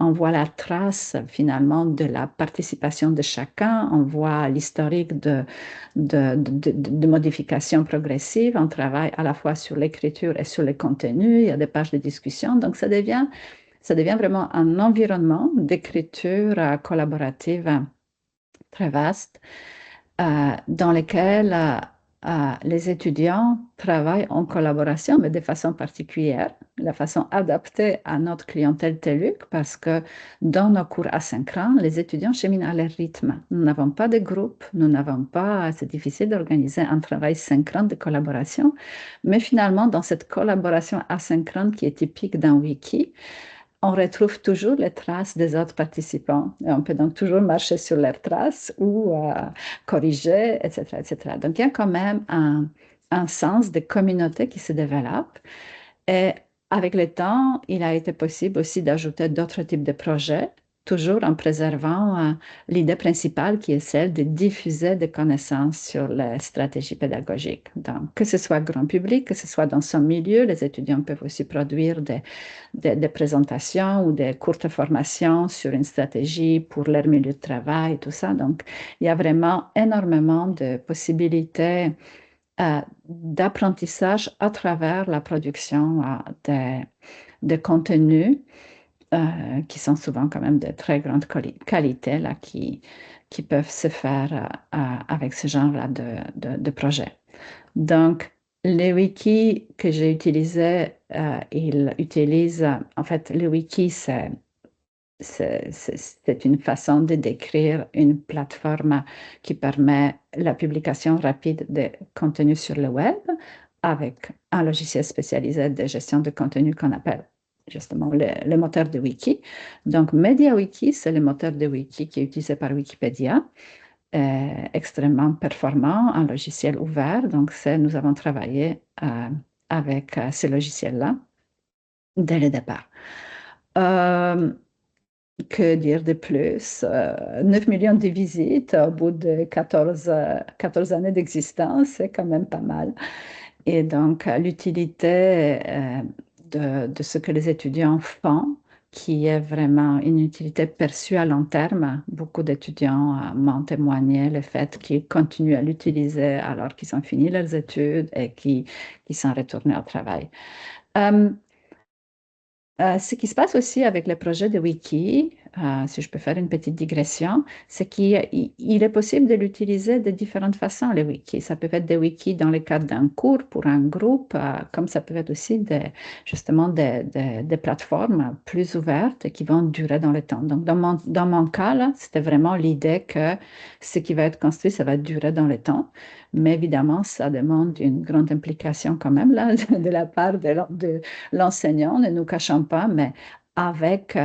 Speaker 2: On voit la trace finalement de la participation de chacun, on voit l'historique de modifications progressives. On travaille à la fois sur l'écriture et sur les contenus, il y a des pages de discussion. Donc ça devient vraiment un environnement d'écriture collaborative très vaste dans lesquels les étudiants travaillent en collaboration, mais de façon particulière, de façon adaptée à notre clientèle TELUC, parce que dans nos cours asynchrones, les étudiants cheminent à leur rythme. Nous n'avons pas de groupe, c'est difficile d'organiser un travail synchrone de collaboration, mais finalement, dans cette collaboration asynchrone qui est typique d'un wiki, on retrouve toujours les traces des autres participants. Et on peut donc toujours marcher sur leurs traces ou corriger, etc., etc. Donc, il y a quand même un sens de communauté qui se développe. Et avec le temps, il a été possible aussi d'ajouter d'autres types de projets toujours en préservant l'idée principale qui est celle de diffuser des connaissances sur les stratégies pédagogiques. Donc, que ce soit grand public, que ce soit dans son milieu, les étudiants peuvent aussi produire des présentations ou des courtes formations sur une stratégie pour leur milieu de travail, tout ça. Donc, il y a vraiment énormément de possibilités d'apprentissage à travers la production de contenus qui sont souvent quand même de très grande qualité, là, qui peuvent se faire avec ce genre-là de projet. Donc, les wikis que j'ai utilisés, ils utilisent, en fait, les wikis, c'est une façon de décrire une plateforme qui permet la publication rapide de contenus sur le web avec un logiciel spécialisé de gestion de contenu qu'on appelle justement le moteur de wiki. Donc, MediaWiki, c'est le moteur de wiki qui est utilisé par Wikipédia, extrêmement performant, un logiciel ouvert. Donc, nous avons travaillé avec ce logiciel-là dès le départ. Que dire de plus? 9 millions de visites au bout de 14 années d'existence, c'est quand même pas mal. Et donc, l'utilité de ce que les étudiants font, qui est vraiment une utilité perçue à long terme. Beaucoup d'étudiants m'ont témoigné le fait qu'ils continuent à l'utiliser alors qu'ils ont fini leurs études et qu'ils sont retournés au travail. Ce qui se passe aussi avec le projet de wiki, si je peux faire une petite digression, c'est qu'il est possible de l'utiliser de différentes façons, les wikis. Ça peut être des wikis dans le cadre d'un cours pour un groupe, comme ça peut être aussi justement des plateformes plus ouvertes qui vont durer dans le temps. Donc, dans mon cas, là, c'était vraiment l'idée que ce qui va être construit, ça va durer dans le temps. Mais évidemment, ça demande une grande implication quand même là, de la part de l'enseignant, ne nous cachons pas, mais avec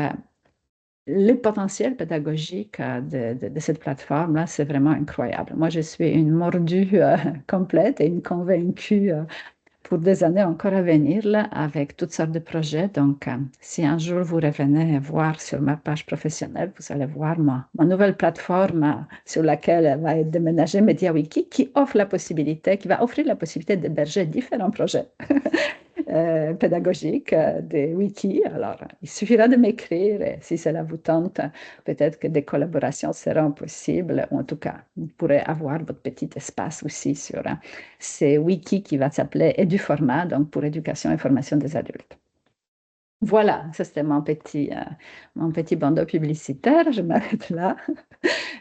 Speaker 2: le potentiel pédagogique de cette plateforme-là, c'est vraiment incroyable. Moi, je suis une mordue complète et une convaincue pour des années encore à venir, là, avec toutes sortes de projets. Donc, si un jour vous revenez voir sur ma page professionnelle, vous allez voir ma nouvelle plateforme sur laquelle va être déménagée MediaWiki, qui offre la possibilité, qui va offrir la possibilité d'héberger différents projets pédagogiques des wikis. Alors, il suffira de m'écrire et si cela vous tente, peut-être que des collaborations seront possibles. Ou en tout cas, vous pourrez avoir votre petit espace aussi sur ces wikis qui va s'appeler EduFormat, donc pour éducation et formation des adultes. Voilà, ça c'était mon petit bandeau publicitaire. Je m'arrête là.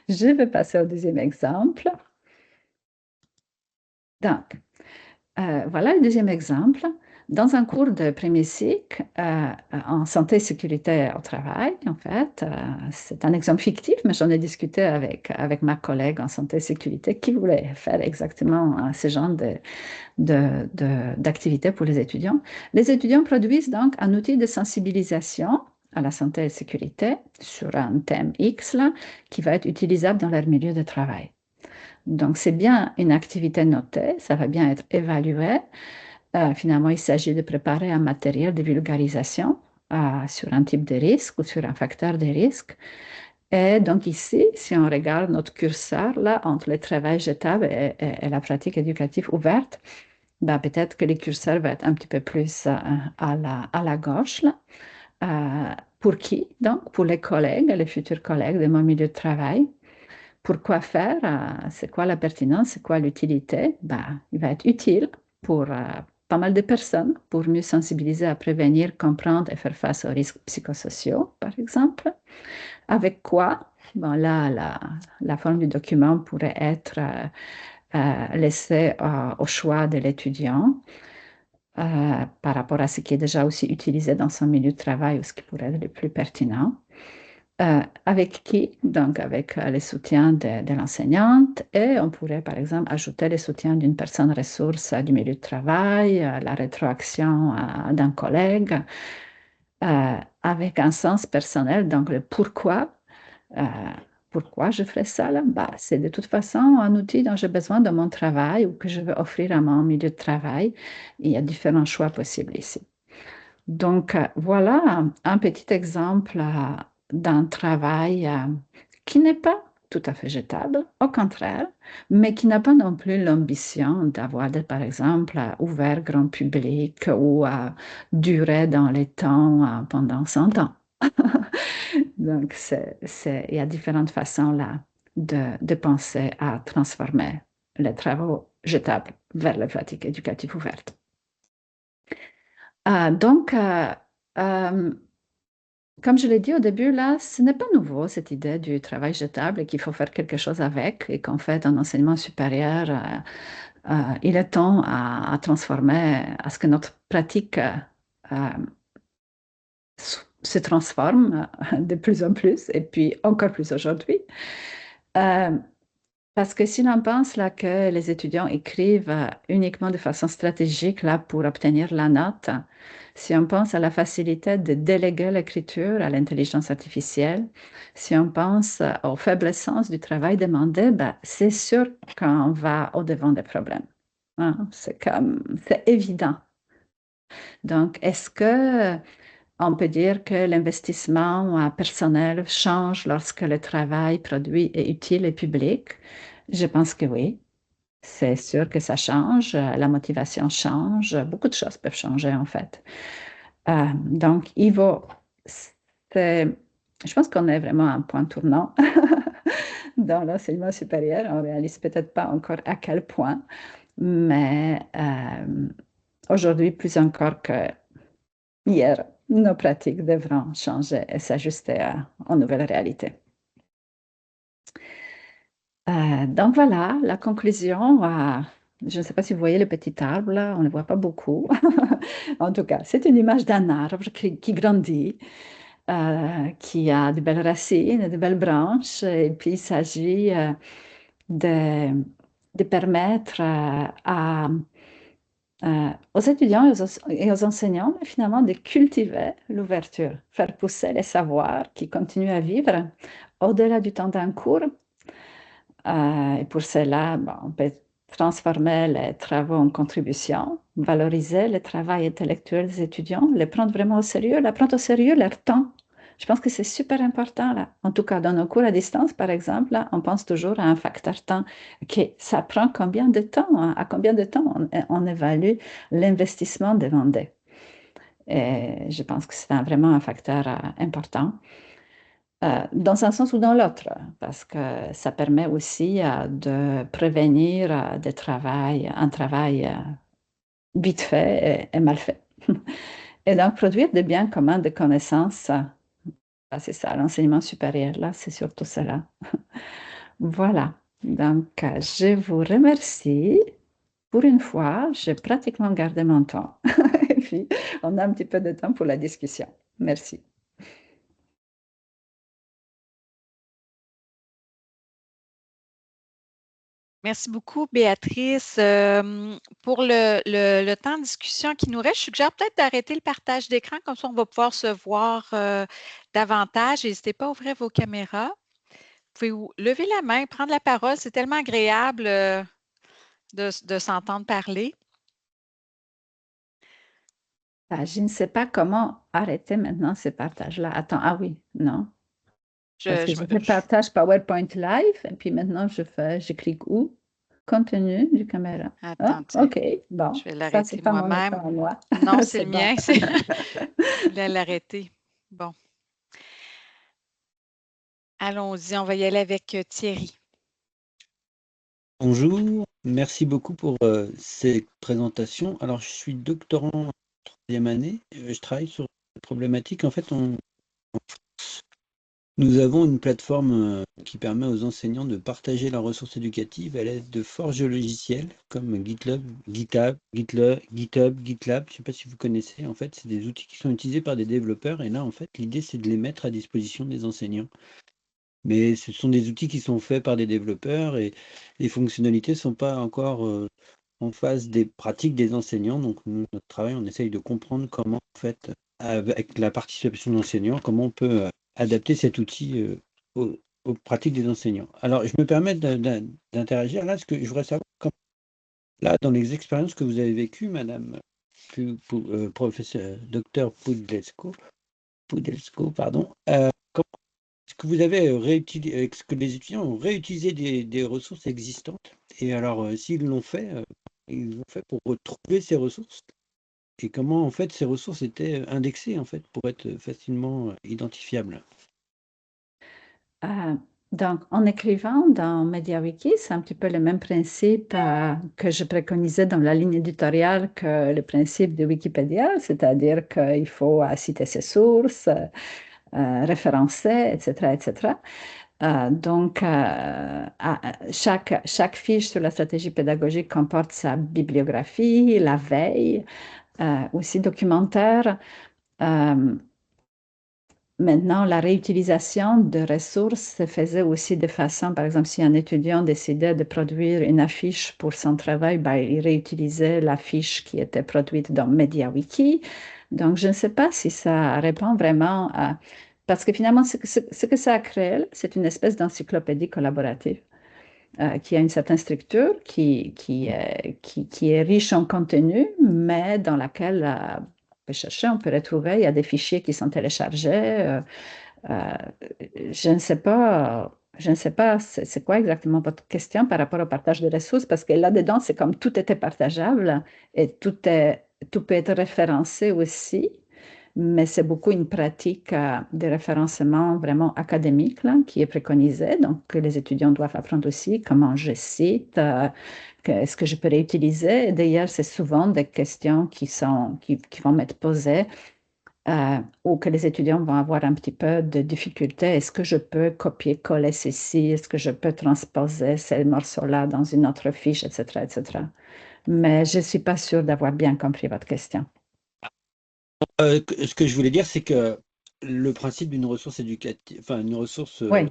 Speaker 2: Je vais passer au deuxième exemple. Donc, voilà le deuxième exemple. Dans un cours de premier cycle en santé et sécurité au travail, en fait, c'est un exemple fictif, mais j'en ai discuté avec ma collègue en santé et sécurité qui voulait faire exactement ce genre d'activité pour les étudiants. Les étudiants produisent donc un outil de sensibilisation à la santé et la sécurité sur un thème X là, qui va être utilisable dans leur milieu de travail. Donc, c'est bien une activité notée, ça va bien être évalué. Finalement, il s'agit de préparer un matériel de vulgarisation sur un type de risque ou sur un facteur de risque. Et donc ici, si on regarde notre curseur là, entre le travail jetable et la pratique éducative ouverte, ben, peut-être que le curseur va être un petit peu plus à la gauche. Là. Pour qui? Donc, pour les collègues, les futurs collègues de mon milieu de travail. Pourquoi faire? C'est quoi la pertinence? C'est quoi l'utilité? Ben, il va être utile pour pas mal de personnes, pour mieux sensibiliser à prévenir, comprendre et faire face aux risques psychosociaux, par exemple. Avec quoi? Bon, là, la forme du document pourrait être laissée au choix de l'étudiant par rapport à ce qui est déjà aussi utilisé dans son milieu de travail ou ce qui pourrait être le plus pertinent. Avec qui? Donc, avec le soutien de l'enseignante et on pourrait, par exemple, ajouter le soutien d'une personne ressource du milieu de travail, la rétroaction d'un collègue, avec un sens personnel, donc le pourquoi. Pourquoi je ferais ça là? Bah, c'est de toute façon un outil dont j'ai besoin dans mon travail ou que je veux offrir à mon milieu de travail. Il y a différents choix possibles ici. Donc, voilà un petit exemple d'un travail qui n'est pas tout à fait jetable, au contraire, mais qui n'a pas non plus l'ambition d'avoir, par exemple, ouvert grand public ou duré dans les temps pendant 100 ans. Donc, il y a différentes façons là de penser à transformer les travaux jetables vers les pratiques éducatives ouvertes. Donc, comme je l'ai dit au début, là, ce n'est pas nouveau cette idée du travail jetable et qu'il faut faire quelque chose avec et qu'en fait, en enseignement supérieur, il est temps à transformer, à ce que notre pratique se transforme de plus en plus et puis encore plus aujourd'hui. Parce que si l'on pense là que les étudiants écrivent uniquement de façon stratégique là pour obtenir la note, si on pense à la facilité de déléguer l'écriture à l'intelligence artificielle, si on pense au faible sens du travail demandé, ben, c'est sûr qu'on va au-devant des problèmes. Hein? C'est évident. Donc, est-ce que on peut dire que l'investissement personnel change lorsque le travail produit est utile et public? Je pense que oui. C'est sûr que ça change, la motivation change, beaucoup de choses peuvent changer en fait. Donc, je pense qu'on est vraiment à un point tournant dans l'enseignement supérieur. On ne réalise peut-être pas encore à quel point, mais aujourd'hui, plus encore que hier, nos pratiques devront changer et s'ajuster aux nouvelles réalités. Donc voilà, la conclusion. Je ne sais pas si vous voyez le petit arbre là, on ne le voit pas beaucoup. En tout cas, c'est une image d'un arbre qui grandit, qui a de belles racines, de belles branches, et puis il s'agit de, de permettre aux étudiants et aux enseignants finalement de cultiver l'ouverture, faire pousser les savoirs qui continuent à vivre au-delà du temps d'un cours. Et pour cela, on peut transformer les travaux en contribution, valoriser le travail intellectuel des étudiants, les prendre vraiment au sérieux, prendre au sérieux leur temps. Je pense que c'est super important, là. En tout cas, dans nos cours à distance, par exemple, là, on pense toujours à un facteur temps. OK, ça prend combien de temps? Hein? À combien de temps on évalue l'investissement demandé? Et je pense que c'est vraiment un facteur important. Dans un sens ou dans l'autre, parce que ça permet aussi de prévenir un travail vite fait et mal fait. Et donc, produire des biens communs de connaissances, c'est ça, l'enseignement supérieur, là, c'est surtout cela. Voilà. Donc, je vous remercie. Pour une fois, j'ai pratiquement gardé mon temps. Et puis, on a un petit peu de temps pour la discussion. Merci.
Speaker 1: Merci beaucoup, Béatrice. Pour le temps de discussion qui nous reste, je suggère peut-être d'arrêter le partage d'écran, comme ça on va pouvoir se voir davantage. N'hésitez pas à ouvrir vos caméras. Vous pouvez lever la main, prendre la parole. C'est tellement agréable de s'entendre parler.
Speaker 2: Je ne sais pas comment arrêter maintenant ce partage-là. Attends, ah oui, non. Parce que je partage PowerPoint Live et puis maintenant je clique où? Contenu du caméra.
Speaker 1: Attends,
Speaker 2: OK, bon.
Speaker 1: je vais
Speaker 2: Ça,
Speaker 1: l'arrêter
Speaker 2: c'est pas mon
Speaker 1: moi-même.
Speaker 2: écran à moi.
Speaker 1: Non, c'est le
Speaker 2: bon.
Speaker 1: mien. Je voulais l'arrêter. Bon. Allons-y, on va y aller avec Thierry.
Speaker 3: Bonjour, merci beaucoup pour ces présentations. Alors, je suis doctorant en troisième année. Je travaille sur cette problématique. En fait, nous avons une plateforme qui permet aux enseignants de partager leurs ressources éducatives à l'aide de forges logicielles comme GitLab, GitHub, GitLab. Je ne sais pas si vous connaissez. En fait, c'est des outils qui sont utilisés par des développeurs. Et là, en fait, l'idée, c'est de les mettre à disposition des enseignants. Mais ce sont des outils qui sont faits par des développeurs et les fonctionnalités ne sont pas encore en phase des pratiques des enseignants. Donc, nous, notre travail, on essaye de comprendre comment, en fait, avec la participation de l'enseignant, comment on peut adapter cet outil aux pratiques des enseignants. Alors, je me permets d'interagir là, parce que je voudrais savoir, là, dans les expériences que vous avez vécues, Madame professeur, docteur Pudelsko, pardon, comment que vous avez réutilisé, est-ce que les étudiants ont réutilisé des ressources existantes? Et alors, s'ils l'ont fait, ils l'ont fait pour retrouver ces ressources? Et comment, en fait, ces ressources étaient indexées, en fait, pour être facilement identifiables?
Speaker 2: Euh, donc, en écrivant dans MediaWiki, c'est un petit peu le même principe que je préconisais dans la ligne éditoriale que le principe de Wikipédia, c'est-à-dire qu'il faut citer ses sources, référencer, etc., etc. Chaque fiche sur la stratégie pédagogique comporte sa bibliographie, la veille, aussi documentaire. Euh, Maintenant, la réutilisation de ressources se faisait aussi de façon, par exemple, si un étudiant décidait de produire une affiche pour son travail, ben, il réutilisait l'affiche qui était produite dans MediaWiki. Donc, je ne sais pas si ça répond vraiment à... Parce que finalement, ce que ça a créé, c'est une espèce d'encyclopédie collaborative qui a une certaine structure, qui est riche en contenu, mais dans laquelle on peut chercher, on peut retrouver, il y a des fichiers qui sont téléchargés. Euh, je ne sais pas, je ne sais pas c'est quoi exactement votre question par rapport au partage de ressources, parce que là-dedans, c'est comme tout était partageable et tout peut être référencé aussi, mais c'est beaucoup une pratique de référencement vraiment académique là, qui est préconisée, donc que les étudiants doivent apprendre aussi comment je cite, est-ce que je peux réutiliser. D'ailleurs, c'est souvent des questions qui vont m'être posées ou que les étudiants vont avoir un petit peu de difficulté. Est-ce que je peux copier-coller ceci? Est-ce que je peux transposer ces morceaux-là dans une autre fiche, etc., etc. Mais je ne suis pas sûre d'avoir bien compris votre question.
Speaker 3: Ce que je voulais dire, c'est que le principe d'une ressource éducative, enfin une ressource
Speaker 2: Oui,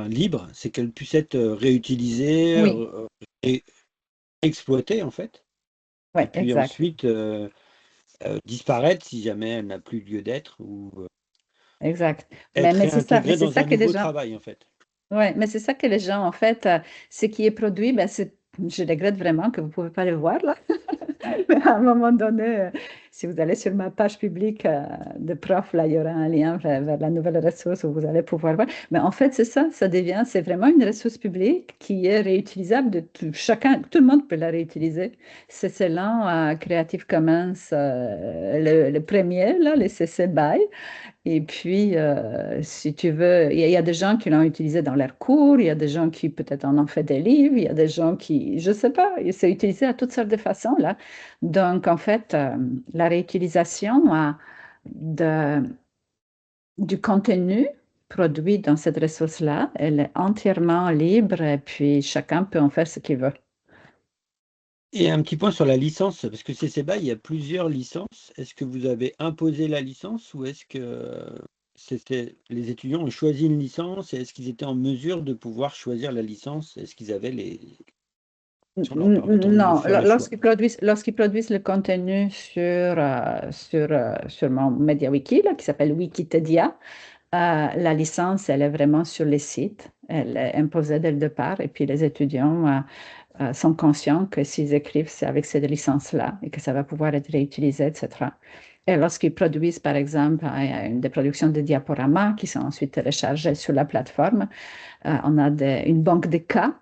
Speaker 3: libre, c'est qu'elle puisse être réutilisée,
Speaker 2: oui,
Speaker 3: et exploitée en fait,
Speaker 2: oui,
Speaker 3: et puis
Speaker 2: exact,
Speaker 3: ensuite disparaître si jamais elle n'a plus lieu d'être ou
Speaker 2: exact.
Speaker 3: être
Speaker 2: Mais
Speaker 3: réintégrée
Speaker 2: c'est
Speaker 3: dans
Speaker 2: ça
Speaker 3: un
Speaker 2: que les
Speaker 3: nouveau
Speaker 2: gens,
Speaker 3: travail en fait.
Speaker 2: ouais, mais c'est ça que les gens, en fait, ce qui est produit, ben, je regrette vraiment que vous ne pouvez pas le voir là. Mais à un moment donné, si vous allez sur ma page publique de prof, là, il y aura un lien vers la nouvelle ressource où vous allez pouvoir voir. Mais en fait, c'est ça, c'est vraiment une ressource publique qui est réutilisable de chacun, tout le monde peut la réutiliser. C'est selon Creative Commons, le premier, là, le CC BY. Et puis, si tu veux, il y a des gens qui l'ont utilisé dans leurs cours, il y a des gens qui peut-être en ont fait des livres, il y a des gens qui, je ne sais pas, c'est utilisé à toutes sortes de façons, là. Donc, en fait, la réutilisation de, du contenu produit dans cette ressource-là, elle est entièrement libre et puis chacun peut en faire ce qu'il veut.
Speaker 3: Et un petit point sur la licence, parce que CC BY, il y a plusieurs licences. Est-ce que vous avez imposé la licence ou est-ce que les étudiants ont choisi une licence et est-ce qu'ils étaient en mesure de pouvoir choisir la licence? Est-ce qu'ils avaient on leur permettant de
Speaker 2: Non,
Speaker 3: faire le choix?
Speaker 2: lorsqu'ils produisent le contenu sur mon MediaWiki, là, qui s'appelle Wikitedia, la licence, elle est vraiment sur les sites. Elle est imposée dès le départ. Et puis, les étudiants sont conscients que s'ils écrivent, c'est avec cette licence-là et que ça va pouvoir être réutilisé, etc. Et lorsqu'ils produisent, par exemple, des productions de diaporamas qui sont ensuite téléchargées sur la plateforme, on a une banque de cas.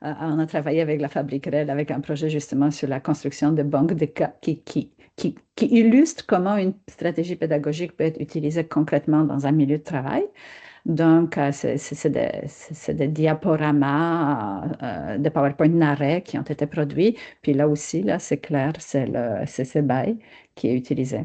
Speaker 2: On a travaillé avec la Fabrique Rel avec un projet justement sur la construction de banques de cas qui illustre comment une stratégie pédagogique peut être utilisée concrètement dans un milieu de travail. Donc, c'est des diaporamas de PowerPoint narrés qui ont été produits. Puis là aussi, là, c'est clair, c'est ce bail qui est utilisé.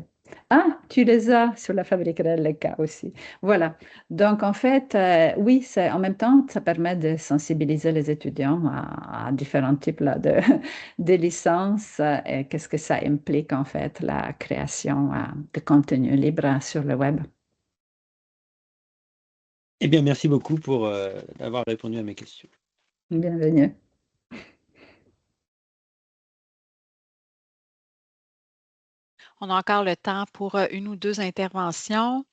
Speaker 2: Ah, tu les as sur la Fabrique Rel, les cas aussi. Voilà. Donc, en fait, oui, en même temps, ça permet de sensibiliser les étudiants à différents types là, de licences et qu'est-ce que ça implique, en fait, la création de contenu libre sur le web.
Speaker 3: Eh bien, merci beaucoup pour avoir répondu à mes questions.
Speaker 2: Bienvenue.
Speaker 1: On a encore le temps pour une ou deux interventions.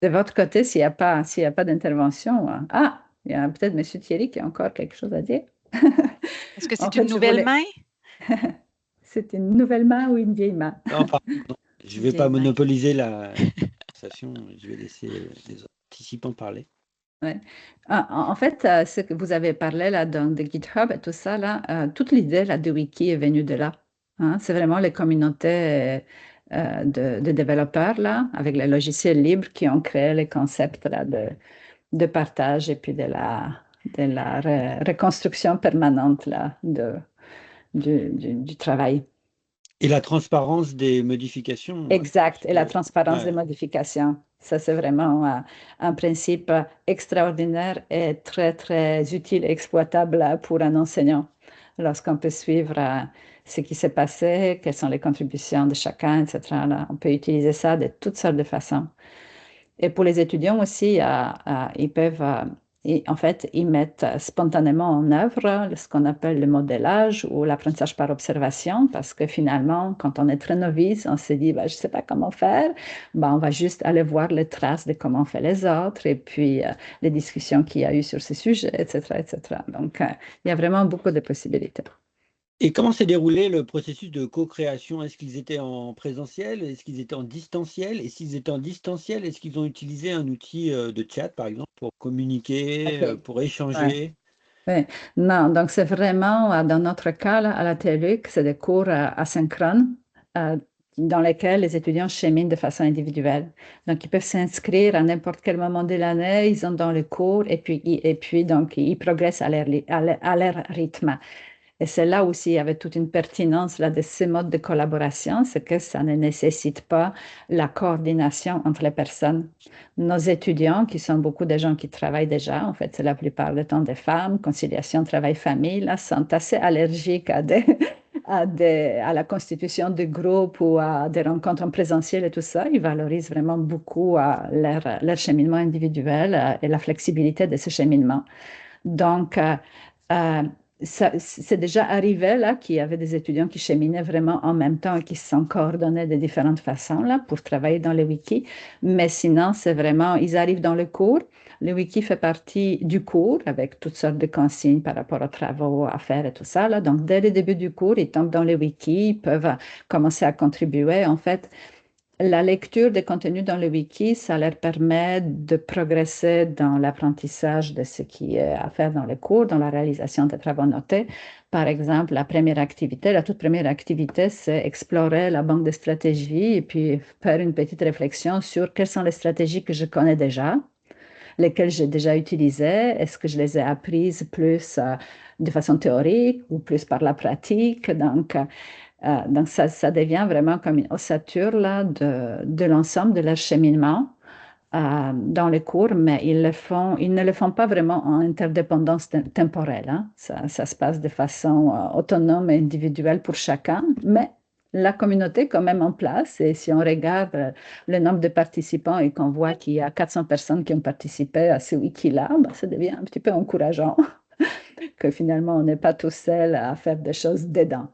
Speaker 2: De votre côté, s'il y a pas d'intervention, il y a peut-être M. Thierry qui a encore quelque chose à dire.
Speaker 1: Est-ce que
Speaker 2: En
Speaker 1: c'est une
Speaker 2: fait, je
Speaker 1: nouvelle
Speaker 2: voulais.
Speaker 1: main?
Speaker 2: C'est une nouvelle main ou une vieille main?
Speaker 3: Non, pardon, non, je ne vais
Speaker 2: Vieille
Speaker 3: pas
Speaker 2: main.
Speaker 3: monopoliser la conversation. Je vais laisser les autres participants parler.
Speaker 2: Ouais. En fait, ce que vous avez parlé là de GitHub et tout ça, là, toute l'idée là, de Wiki est venue de là. Hein. C'est vraiment les communautés de développeurs là, avec les logiciels libres qui ont créé les concepts là, de partage et puis de la reconstruction permanente là, du travail.
Speaker 3: Et la transparence des modifications.
Speaker 2: Exact. Et la
Speaker 3: Parce que-
Speaker 2: transparence des
Speaker 3: ouais.
Speaker 2: modifications. Ça, c'est vraiment un principe extraordinaire et très, très utile et exploitable pour un enseignant. Lorsqu'on peut suivre ce qui s'est passé, quelles sont les contributions de chacun, etc. là, on peut utiliser ça de toutes sortes de façons. Et pour les étudiants aussi, ils peuvent, en fait, ils mettent spontanément en œuvre ce qu'on appelle le modélage ou l'apprentissage par observation, parce que finalement, quand on est très novice, on se dit, bah, je ne sais pas comment faire, bah, on va juste aller voir les traces de comment on fait les autres et puis les discussions qu'il y a eu sur ce sujet, etc., etc. Donc, il y a vraiment beaucoup de possibilités.
Speaker 3: Et comment s'est déroulé le processus de co-création? Est-ce qu'ils étaient en présentiel? Est-ce qu'ils étaient en distanciel? Et s'ils étaient en distanciel, est-ce qu'ils ont utilisé un outil de chat, par exemple, pour communiquer,
Speaker 2: OK.
Speaker 3: pour
Speaker 2: Ouais.
Speaker 3: échanger?
Speaker 2: Oui, non, donc c'est vraiment, dans notre cas, là, à la TLUC, c'est des cours asynchrones euh, dans lesquels les étudiants cheminent de façon individuelle. Donc, ils peuvent s'inscrire à n'importe quel moment de l'année, ils ont dans le cours et puis donc, ils progressent à leur rythme. Et c'est là aussi, il y avait toute une pertinence là, de ce mode de collaboration, c'est que ça ne nécessite pas la coordination entre les personnes. Nos étudiants, qui sont beaucoup de gens qui travaillent déjà, en fait, c'est la plupart du temps des femmes, conciliation travail-famille, là, sont assez allergiques à la constitution de groupes ou à des rencontres en présentiel et tout ça. Ils valorisent vraiment beaucoup leur cheminement individuel et la flexibilité de ce cheminement. Donc, euh, c'est déjà arrivé là qu'il y avait des étudiants qui cheminaient vraiment en même temps et qui se sont coordonnés de différentes façons là pour travailler dans les wikis. Mais sinon, c'est vraiment, ils arrivent dans le cours. Le wiki fait partie du cours avec toutes sortes de consignes par rapport aux travaux à faire et tout ça là. Donc, dès le début du cours, ils tombent dans les wikis, ils peuvent commencer à contribuer. En fait, la lecture des contenus dans le wiki, ça leur permet de progresser dans l'apprentissage de ce qui est à faire dans les cours, dans la réalisation des travaux notés. Par exemple, la toute première activité, c'est explorer la banque de stratégies et puis faire une petite réflexion sur quelles sont les stratégies que je connais déjà, lesquelles j'ai déjà utilisées, est-ce que je les ai apprises plus de façon théorique ou plus par la pratique. Donc ça devient vraiment comme une ossature là, de l'ensemble de leur cheminement dans les cours, mais ils ne le font pas vraiment en interdépendance temporelle. Hein. Ça se passe de façon autonome et individuelle pour chacun, mais la communauté est quand même en place. Et si on regarde le nombre de participants et qu'on voit qu'il y a 400 personnes qui ont participé à ce wiki-là, ben, ça devient un petit peu encourageant que finalement on n'est pas tout seul à faire des choses dedans.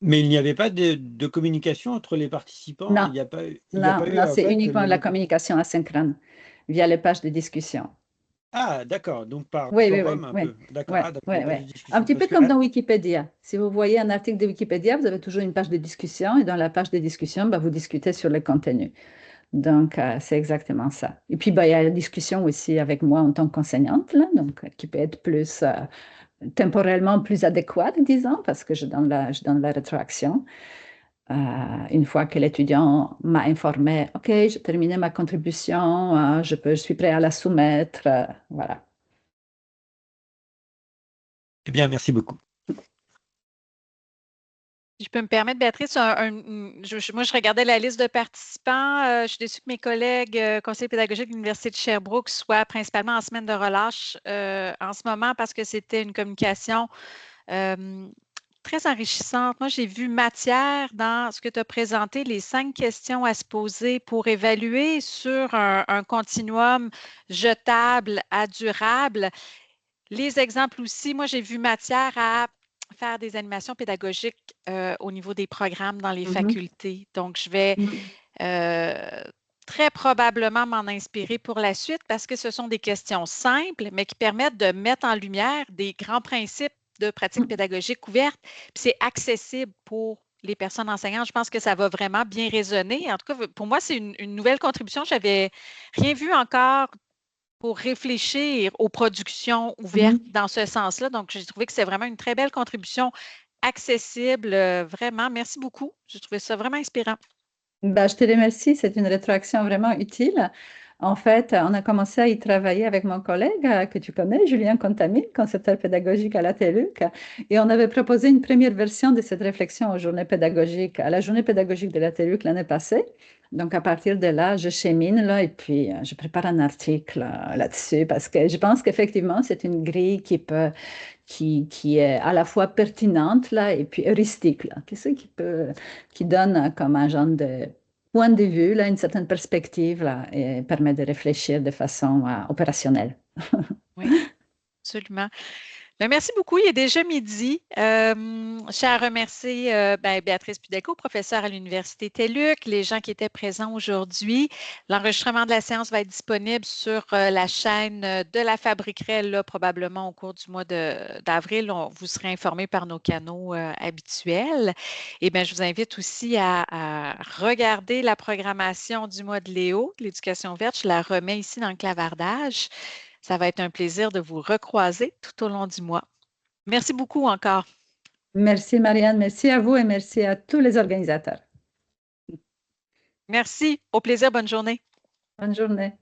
Speaker 3: Mais il n'y avait pas de communication entre les participants?
Speaker 2: Non,
Speaker 3: Il n'y a pas eu
Speaker 2: non,
Speaker 3: en
Speaker 2: c'est
Speaker 3: fait
Speaker 2: uniquement la communication asynchrone via les pages de discussion.
Speaker 3: Ah, d'accord, donc par
Speaker 2: Oui, oui, oui,
Speaker 3: forum un
Speaker 2: oui,
Speaker 3: peu. D'accord,
Speaker 2: oui,
Speaker 3: ah, d'accord,
Speaker 2: oui,
Speaker 3: les
Speaker 2: oui.
Speaker 3: pages de
Speaker 2: Un
Speaker 3: discussion.
Speaker 2: petit peu
Speaker 3: Parce que
Speaker 2: comme dans Wikipédia. Si vous voyez un article de Wikipédia, vous avez toujours une page de discussion et dans la page de discussion, bah, vous discutez sur le contenu. Donc, c'est exactement ça. Et puis, bah, il y a la discussion aussi avec moi en tant qu'enseignante, là, donc, qui peut être plus temporellement plus adéquate, disons, parce que je donne la rétroaction. Une fois que l'étudiant m'a informé, OK, j'ai terminé ma contribution, je suis prêt à la soumettre. Voilà.
Speaker 3: Eh bien, merci beaucoup.
Speaker 1: Si je peux me permettre, Béatrice, moi, je regardais la liste de participants. Je suis déçue que mes collègues conseillers pédagogiques de l'Université de Sherbrooke soient principalement en semaine de relâche en ce moment parce que c'était une communication très enrichissante. Moi, j'ai vu matière dans ce que tu as présenté, les 5 questions à se poser pour évaluer sur un continuum jetable à durable. Les exemples aussi, moi, j'ai vu matière à faire des animations pédagogiques au niveau des programmes dans les facultés. Donc, je vais très probablement m'en inspirer pour la suite parce que ce sont des questions simples, mais qui permettent de mettre en lumière des grands principes de pratique pédagogique ouverte, puis c'est accessible pour les personnes enseignantes. Je pense que ça va vraiment bien résonner. En tout cas, pour moi, c'est une nouvelle contribution. Je n'avais rien vu encore pour réfléchir aux productions ouvertes dans ce sens-là. Donc, j'ai trouvé que c'est vraiment une très belle contribution accessible. Vraiment, merci beaucoup. J'ai trouvé ça vraiment inspirant.
Speaker 2: Ben, je te remercie, c'est une rétroaction vraiment utile. En fait, on a commencé à y travailler avec mon collègue que tu connais, Julien Contamine, concepteur pédagogique à la TELUC, et on avait proposé une première version de cette réflexion aux journées pédagogiques, à la journée pédagogique de la TELUC l'année passée. Donc, à partir de là, je chemine là, et puis je prépare un article là-dessus parce que je pense qu'effectivement, c'est une grille qui est à la fois pertinente là, et puis heuristique, là, qui donne comme un genre de point de vue, là, une certaine perspective là, et permet de réfléchir de façon opérationnelle.
Speaker 1: Oui, absolument. Bien, merci beaucoup. Il est déjà midi. Je tiens à remercier Béatrice Pudeco, professeure à l'Université TELUC, les gens qui étaient présents aujourd'hui. L'enregistrement de la séance va être disponible sur la chaîne de la Fabriquerelle, là, probablement au cours du mois d'avril. Vous serez informés par nos canaux habituels. Et bien, je vous invite aussi à regarder la programmation du mois de Léo, l'éducation verte. Je la remets ici dans le clavardage. Ça va être un plaisir de vous recroiser tout au long du mois. Merci beaucoup encore.
Speaker 2: Merci Marianne, merci à vous et merci à tous les organisateurs.
Speaker 1: Merci. Au plaisir. Bonne journée.
Speaker 2: Bonne journée.